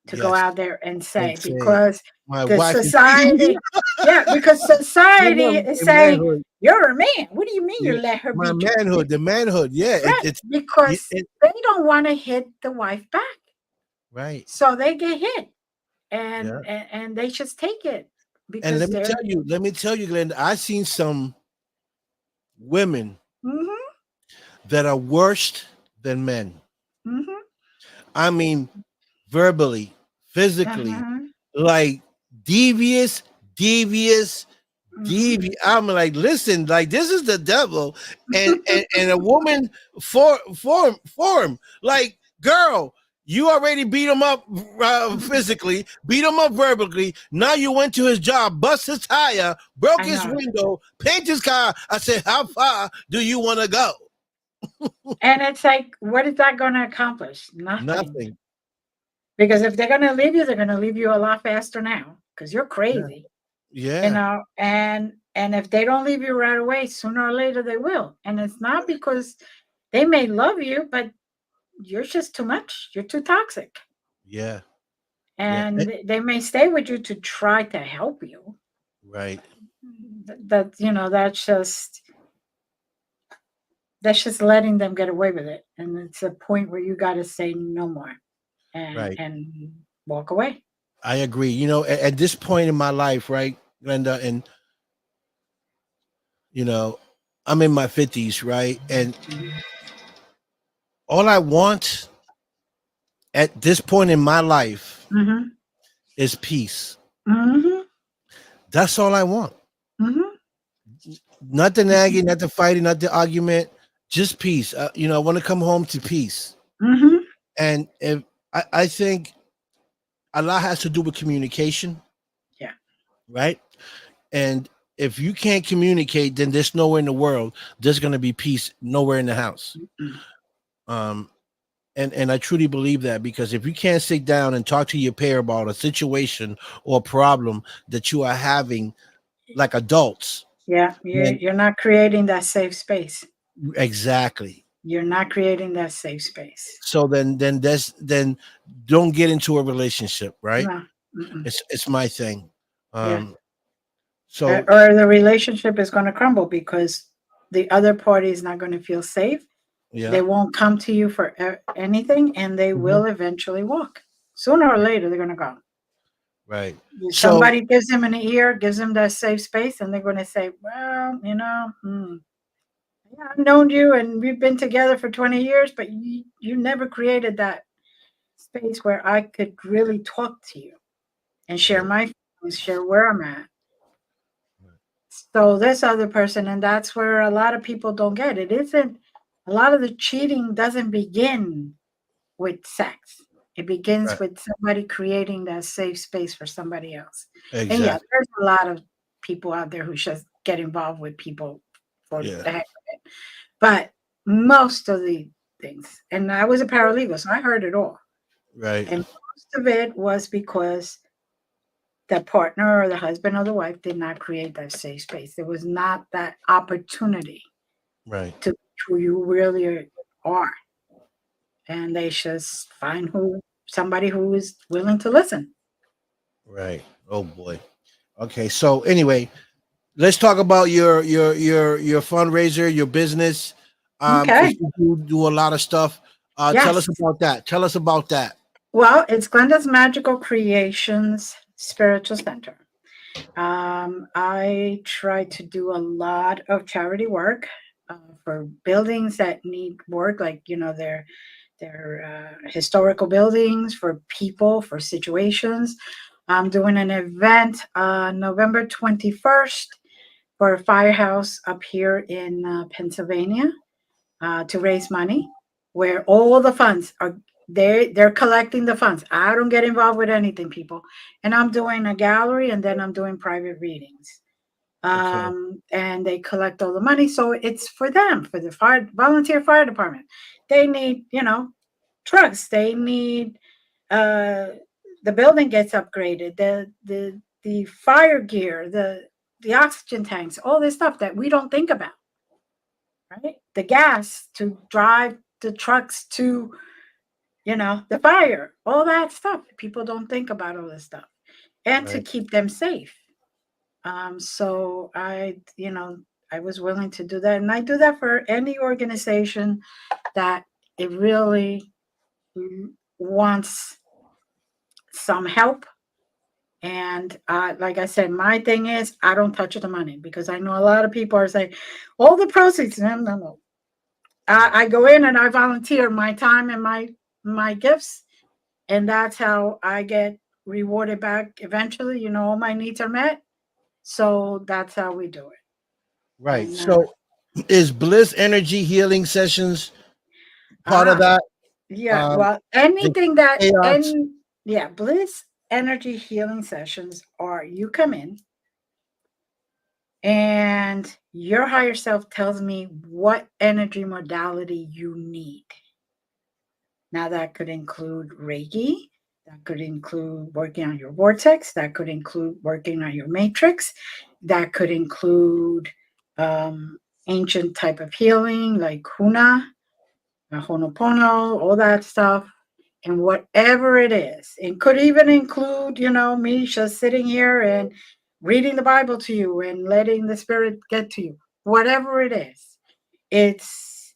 D: to go
C: Yes.
D: out there and
C: And
D: say,
C: say,
D: because
C: my
D: the
C: wife is beating me.
D: society, yeah, because
C: I
D: society
C: know
D: is
C: my
D: saying,
C: manhood.
D: you're a man. What do you mean you
C: Yeah.
D: let her
C: My
D: beat you?
C: manhood. The manhood. Yeah.
D: Right,
C: It's
D: because
C: it,
D: they don't want to hit the wife back.
C: right.
D: So they get hit,
C: Yeah.
D: and they just take it
C: And
D: because they're
C: let me tell you, Glenda, I've seen some women
D: mhm,
C: that are worse than men.
D: mhm,
C: I mean, verbally, physically,
D: uh-huh,
C: like devious, devious,
D: mhm,
C: devious. I'm like, listen, like this is the devil, and a woman form. Like, girl, You already beat him up physically, beat him up verbally. Now you went to his job, bust his tire, broke
D: I
C: his
D: know.
C: window, paint his car. I said, how far do you want to go?
D: And it's like, what is that going to accomplish? Nothing.
C: Nothing.
D: Because if they're going to leave you, they're going to leave you a lot faster now because you're
C: Yeah.
D: crazy.
C: Yeah.
D: And if they don't leave you right away, sooner or later they will. And it's not because they may love you, but you're just too much. You're too toxic.
C: Yeah. Yeah.
D: And they may stay with you to try to help you.
C: Right.
D: That's just letting them get away with it. And it's a point where you got to say no more
C: Right.
D: and walk away.
C: I agree. You know, at this point in my life, right, Glenda, and you know, I'm in my 50s, right? And all I want at this point in my life
D: Mm-hmm.
C: is peace.
D: Mm-hmm.
C: That's all I want.
D: Mm-hmm.
C: Not the nagging, not the fighting, not the argument, just peace. You know, I want to come home to peace.
D: Mm-hmm.
C: And if I think a lot has to do with communication.
D: Yeah.
C: Right. And if you can't communicate, then there's nowhere in the world there's going to be peace, nowhere in the house. Um, and I truly believe that, because if you can't sit down and talk to your pair about a situation or a problem that you are having, like adults,
D: Yeah.
C: then
D: You're not creating that safe space.
C: exactly.
D: You're not creating that safe space.
C: So then don't get into a relationship, right?
D: No. Mm-mm.
C: It's my thing.
D: Yeah.
C: So
D: Or the relationship is going to crumble because the other party is not going to feel safe.
C: yeah.
D: They won't come to you for anything, and they
C: Mhm.
D: will eventually walk. Sooner or later, they're going to go.
C: Right. So
D: Somebody gives them an ear, gives them that safe space, and they're going to say, well, yeah, I've known you and we've been together for 20 years, but you never created that space where I could really talk to you and share
C: right,
D: my feelings, share where I'm at. So this other person, and that's where a lot of people don't get it. Isn't a lot of the cheating doesn't begin with sex. It begins
C: right,
D: with somebody creating that safe space for somebody else. And yeah,
C: exactly.
D: there's a lot of people out there who just get involved with people for the
C: Yeah.
D: heck of it. But most of the things, and I was a paralegal, so I heard it all.
C: Right.
D: And most of it was because the partner or the husband or the wife did not create that safe space. There was not that opportunity
C: Right.
D: to be who you really are. And they just find somebody who is willing to listen.
C: Right. Oh boy. Okay. So anyway, let's talk about your fundraiser, your business. Because
D: Okay.
C: you do a lot of stuff. Tell us
D: Yes.
C: about that. Tell us about that.
D: Well, it's Glenda's Magical Creations Spiritual Center. I try to do a lot of charity work for buildings that need work, like they're historical buildings, for people, for situations. I'm doing an event November 21st for a firehouse up here in Pennsylvania to raise money, where all the funds are. They're collecting the funds. I don't get involved with anything, people. And I'm doing a gallery, and then I'm doing private readings.
C: Okay.
D: And they collect all the money, so it's for them, for the volunteer fire department. They need, trucks. They need uh, the building gets upgraded, the fire gear, the oxygen tanks, all this stuff that we don't think about, right? The gas to drive the trucks to, the fire, all that stuff. People don't think about all this stuff, and to
C: Right.
D: keep them safe. So I was willing to do that, and I do that for any organization that it really wants some help. And like I said, my thing is I don't touch the money, because I know a lot of people are saying all the proceeds. No, no, no. I go in and I volunteer my time and my gifts, and that's how I get rewarded back eventually. All my needs are met, so that's how we do it.
C: Right.
D: And
C: So is Bliss Energy Healing Sessions part of
D: ah,
C: that?
D: Yeah, well, anything that
C: chaos.
D: bliss energy healing sessions are you come in and your higher self tells me what energy modality you need. Now that could include Reiki, that could include working on your vortex, that could include working on your matrix, that could include ancient type of healing like Huna, Honopono, all that stuff. And whatever it is, it could even include, me just sitting here and reading the Bible to you and letting the Spirit get to you. Whatever it is, it's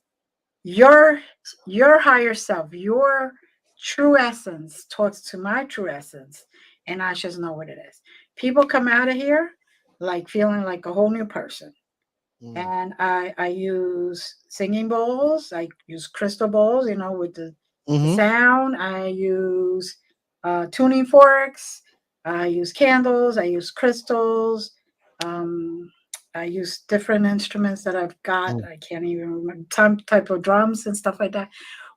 D: your higher self, your true essence talks to my true essence, and I just know what it is. People come out of here like feeling like a whole new person. And I use singing bowls, I use crystal bowls, with the sound. I use tuning forks. I use candles. I use crystals. I use different instruments that I've got. I can't even remember some type of drums and stuff like that.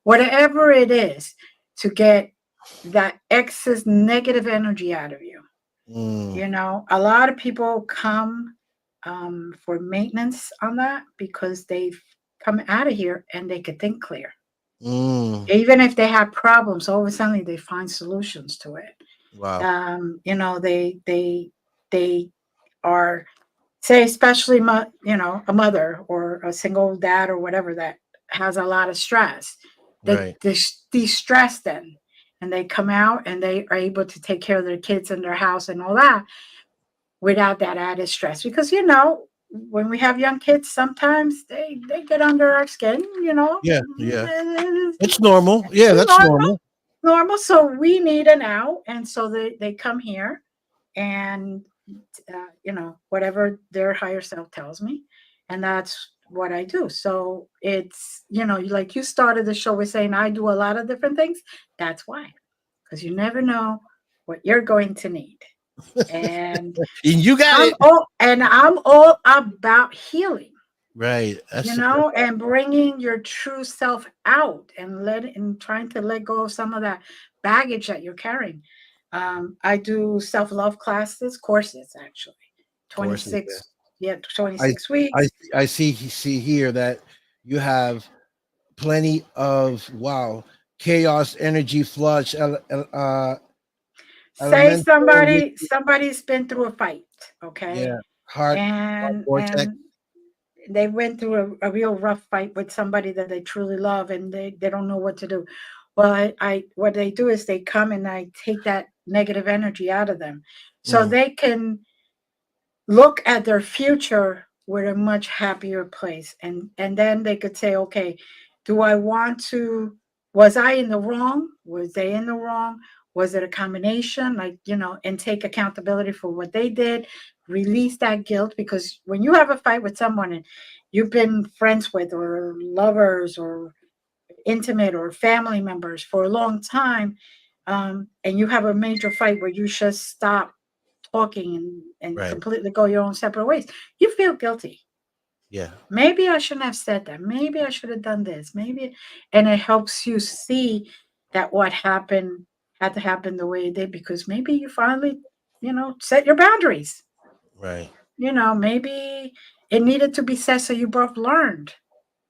D: Whatever it is to get that excess negative energy out of you. A lot of people come for maintenance on that because they've come out of here and they could think clear. Even if they have problems, all of a sudden they find solutions to it.
C: Wow.
D: They are, say, especially a mother or a single dad or whatever that has a lot of stress. They de-stress then, and they come out and they are able to take care of their kids and their house and all that without that added stress. Because when we have young kids, sometimes they get under our skin.
C: Yeah. It's normal. Yeah, that's normal.
D: So we need an out, and so they come here, and whatever their higher self tells me, and that's what I do. So it's like you started the show with saying I do a lot of different things. That's why, because you never know what you're going to need. And
C: you got it.
D: I'm all about healing.
C: Right.
D: And bringing your true self out and trying to let go of some of that baggage that you're carrying. I do self-love courses, actually. 26 weeks.
C: I see here that you have plenty of chaos energy flush.
D: Say somebody's been through a fight, okay?
C: Yeah, heart vortex.
D: And they went through a real rough fight with somebody that they truly love, and they don't know what to do. Well, what they do is they come and I take that negative energy out of them, so they can look at their future with a much happier place, and then they could say, okay, do I want to? Was I in the wrong? Was they in the wrong? Was it a combination? And take accountability for what they did, release that guilt, because when you have a fight with someone and you've been friends with or lovers or intimate or family members for a long time, and you have a major fight where you just stop talking and completely go your own separate ways, you feel guilty.
C: Yeah.
D: Maybe I shouldn't have said that. Maybe I should have done this. And it helps you see that what happened had to happen the way it did, because maybe you finally, set your boundaries.
C: Right.
D: Maybe it needed to be said so you both learned.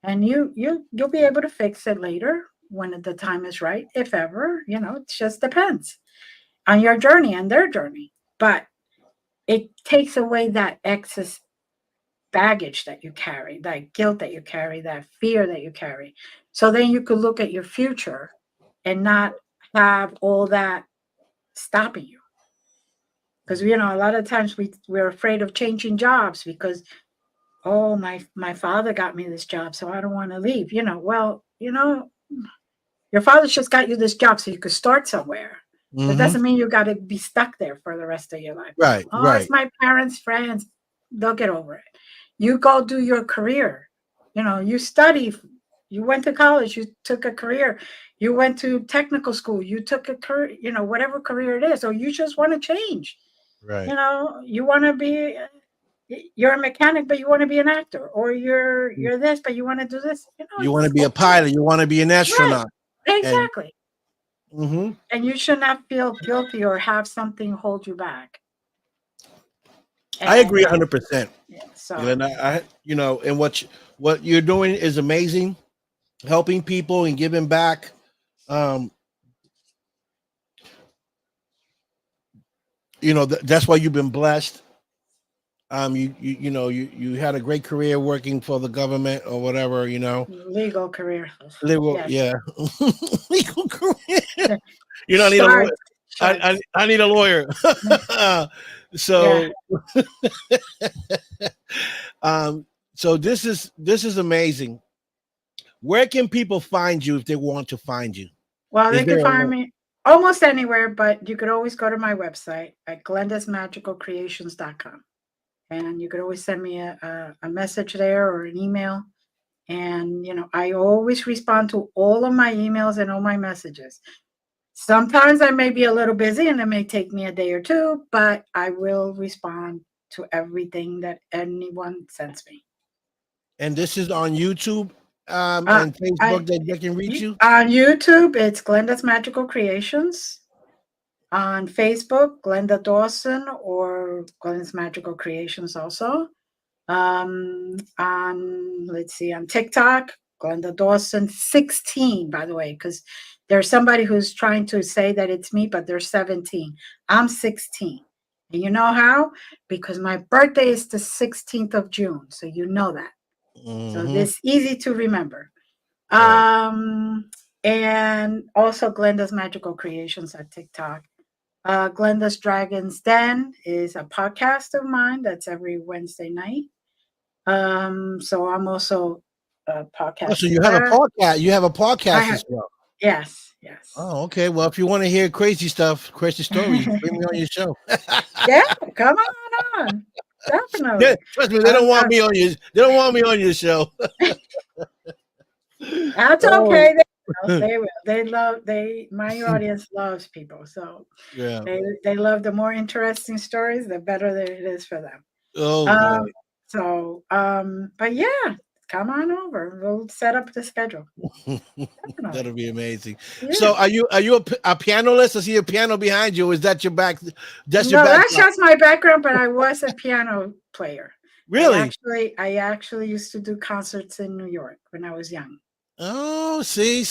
D: And you'll be able to fix it later when the time is right, if ever. It just depends on your journey and their journey. But it takes away that excess baggage that you carry, that guilt that you carry, that fear that you carry. So then you could look at your future and not have all that stopping you. Because a lot of times we're afraid of changing jobs because, oh, my father got me this job, so I don't want to leave. Well, your father's just got you this job so you could start somewhere. That doesn't mean you got to be stuck there for the rest of your life.
C: Right.
D: It's my parents' friends. They'll get over it. You go do your career. You study. You went to college. You took a career. You went to technical school. You took a career, whatever career it is. Or you just want to change.
C: Right.
D: You want to be, you're a mechanic, but you want to be an actor. Or you're this, but you want to do this.
C: You want to be a pilot. You want to be an astronaut. And
D: Exactly.
C: hmm
D: And you should not feel guilty or have something hold you back.
C: I
D: And
C: agree 100%.
D: yeah, so
C: And and what you're doing is amazing, helping people and giving back. Um, that's why you've been blessed. You had a great career working for the government or whatever.
D: legal career.
C: Legal,
D: Yes.
C: yeah, legal career. I need a lawyer.
D: Sharks.
C: I
D: Sharks.
C: I need a lawyer.
D: Yeah.
C: so um, so this is amazing. Where can people find you if they want to find you?
D: Well,
C: Is
D: they can
C: there a
D: find me almost anywhere, but you could always go to my website at glendasmagicalcreations.com. And you could always send me a message there or an email. And, I always respond to all of my emails and all my messages. Sometimes I may be a little busy and it may take me a day or two, but I will respond to everything that anyone sends me.
C: and this is on YouTube
D: Uh,
C: and Facebook
D: I
C: that they can reach you?
D: On YouTube, it's Glenda's Magical Creations. On Facebook, Glenda Dawson or Glenda's Magical Creations also. On TikTok, Glenda Dawson 16, by the way, because there's somebody who's trying to say that it's me, but they're 17. I'm 16. And you know how? Because my birthday is the 16th of June. So you know that. So
C: Mhm.
D: this easy to remember.
C: Right.
D: And also Glenda's Magical Creations at TikTok. Glenda's Dragons Den is a podcast of mine that's every Wednesday night. So I'm also
C: Oh, so
D: podcasting
C: you have a
D: that.
C: podcast. You have a
D: I
C: podcast
D: have,
C: as well.
D: yes, yes.
C: Oh, okay. Well, if you want to hear crazy stuff, crazy stories, bring me on your show.
D: Yeah, come on.
C: Yeah,
D: Definitely.
C: trust me, they
D: I'm,
C: don't want
D: I'm,
C: me on your. They don't want me on your show.
D: that's
C: Oh,
D: okay. They will. My audience loves people. So
C: yeah.
D: they love the more interesting stories, the better that it is for them.
C: Oh boy,
D: Um, but yeah, come on over. We'll set up the schedule. Definitely.
C: that'll be amazing.
D: Yeah.
C: So, are you a pianist? I see a piano behind you. Is that your back? That's your
D: No, that's
C: background.
D: just my background, but I was a piano player.
C: Really?
D: I actually used to do concerts in New York when I was young.
C: Oh, see.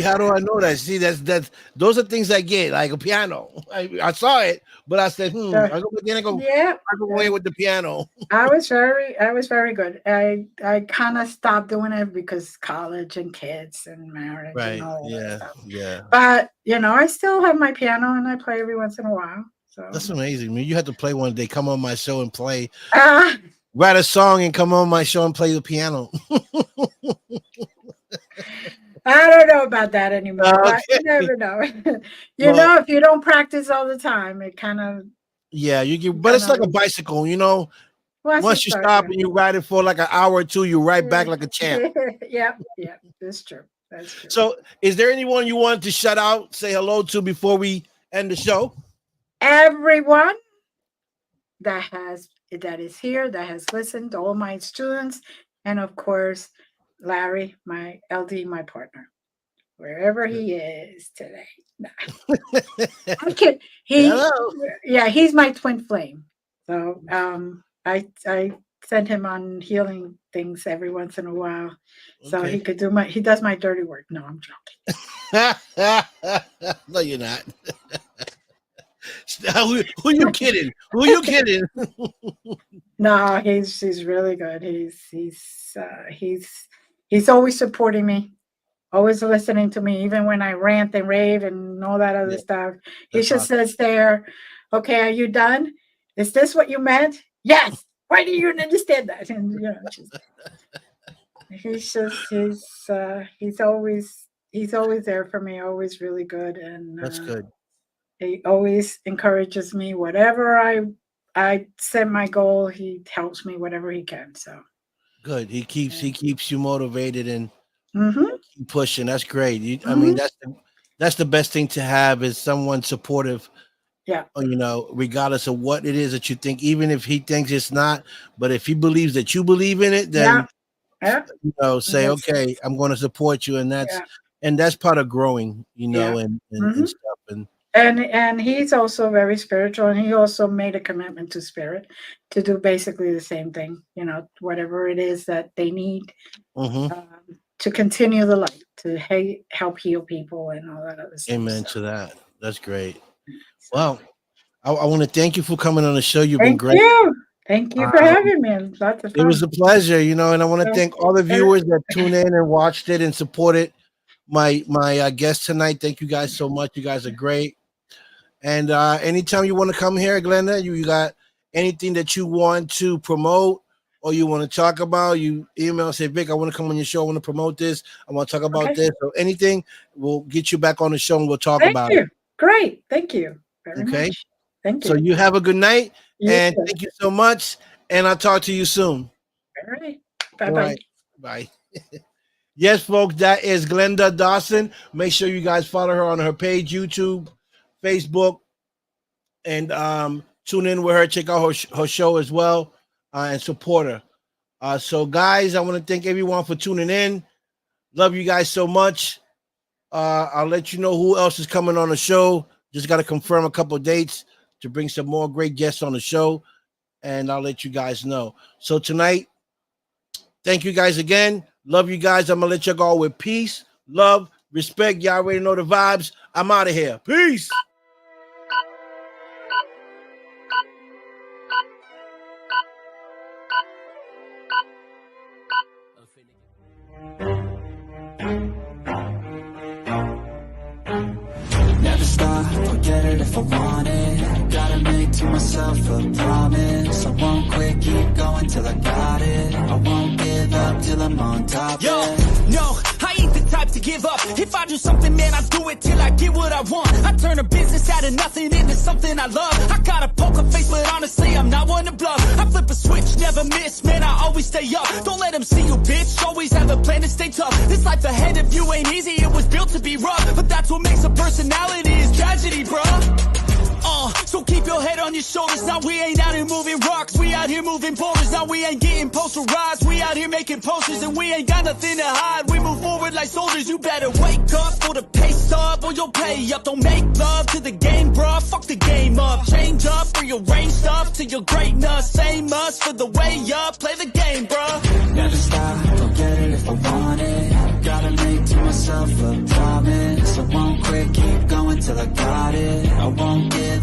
C: How do
D: Yeah.
C: I know that? See, that's those are things I get, like a piano. I saw it, but I said,
D: So,
C: I go
D: yeah.
C: away with the piano.
D: I was very good. I kind of stopped doing it because college and kids and marriage and
C: Right.
D: all that
C: Yeah.
D: stuff.
C: Yeah.
D: But I still have my piano and I play every once in a while. So
C: That's amazing. I mean, you have to play one day. Come on my show and play.
D: uh,
C: Write a song and come on my show and play the piano.
D: I don't know about that anymore, but
C: Okay.
D: you never know.
C: Well,
D: If you don't practice all the time, it kind of
C: yeah, but
D: kind
C: it's like a
D: of
C: bicycle,
D: once you
C: Once you
D: start,
C: stop
D: yeah.
C: and you ride it for like an hour or two, you ride back like a champ.
D: Yeah, yeah, that's true. That's true.
C: So, is there anyone you want to shout out, say hello to before we end the show?
D: Everyone that is here, that has listened, all my students, and of course, Larry, my LD, my partner, wherever he is today. I'm kidding.
C: Hello.
D: He's my twin flame. So I send him on healing things every once in a while, so
C: Okay.
D: he does my dirty work. No, I'm joking.
C: No, you're not. Who you kidding? Who you kidding?
D: No, he's really good. He's always supporting me, always listening to me, even when I rant and rave and all that other
C: Yeah,
D: stuff. He
C: that's
D: just
C: awesome.
D: says there, "Okay, are you done? Is this what you meant? Yes. Why do you understand that?" And he's always there for me, always really good, and
C: That's good.
D: he always encourages me. Whatever I set my goal, he helps me whatever he can. So
C: Good. He keeps you motivated and
D: mm-hmm,
C: keep pushing. That's great. I mean,
D: mm-hmm,
C: that's the best thing to have is someone supportive.
D: yeah,
C: Regardless of what it is that you think, even if he thinks it's not, but if he believes that you believe in it,
D: yeah,
C: then
D: yeah.
C: say, okay, I'm going to support you, and that's
D: Yeah.
C: and that's part of growing,
D: Yeah.
C: and stuff.
D: And he's also very spiritual, and he also made a commitment to spirit to do basically the same thing. Whatever it is that they need
C: Mm-hmm.
D: to continue the light, to help heal people and all that other stuff.
C: Amen
D: So,
C: to that. That's great.
D: so
C: Well, I want to thank you for coming on the show. You've been
D: thank
C: great.
D: you. Thank you for
C: Um,
D: having me. And lots of
C: It
D: fun.
C: was a pleasure, and I want to
D: So,
C: thank all the viewers that tuned in and watched it and supported my guest tonight. Thank you guys so much. You guys are great. And anytime you want to come here, Glenda, you got anything that you want to promote or you want to talk about, you email, say, Vic, I want to come on your show. I want to promote this. I want to talk about
D: Okay.
C: this. So anything, we'll get you back on the show and we'll talk
D: Thank
C: about
D: you.
C: it.
D: Great. Thank you very
C: Okay.
D: much. Thank you.
C: So you have a good night.
D: You
C: And
D: too.
C: thank you so much. And I'll talk to you soon.
D: All right.
C: All
D: Bye-bye.
C: right. Bye. Yes, folks, that is Glenda Dawson. Make sure you guys follow her on her page, YouTube, Facebook, and tune in with her. Check out her show as well and support her. So, guys, I want to thank everyone for tuning in. Love you guys so much. I'll let you know who else is coming on the show. Just got to confirm a couple of dates to bring some more great guests on the show, and I'll let you guys know. So tonight, thank you guys again. Love you guys. I'm going to let you go with peace, love, respect. Y'all already know the vibes. I'm out of here. Peace.
A: Never stop, I'll get it if I want it. Gotta make to myself a promise. I won't quit, keep going till I got it. I won't give up till I'm on top.
B: Yo,
A: Yeah.
B: no, I ain't the type to give up. If I do something, man, I do it till I get what I want. I turn a business out of nothing into something I love. I got a poker face, but honestly, I'm not one to bluff. I flip a switch, never miss, man, I always stay up. Don't let them see you, bitch, always have a plan to stay tough. This life ahead of you ain't easy, it was built to be rough. But that's what makes a personality, is tragedy, bruh. So keep your head on your shoulders. Now we ain't out here moving rocks, we out here moving boulders. Now we ain't getting posterized, we out here making posters. And we ain't got nothing to hide, we move forward like soldiers. You better wake up for the pay stub or you'll pay up. Don't make love to the game, bruh, fuck the game up. Change up, rearrange stuff to your greatness. Same us for the way up, play the game, bruh.
A: Never stop, I'll get it if I want it. Gotta make to myself a promise. I won't quit, keep going till I got it. I won't give up.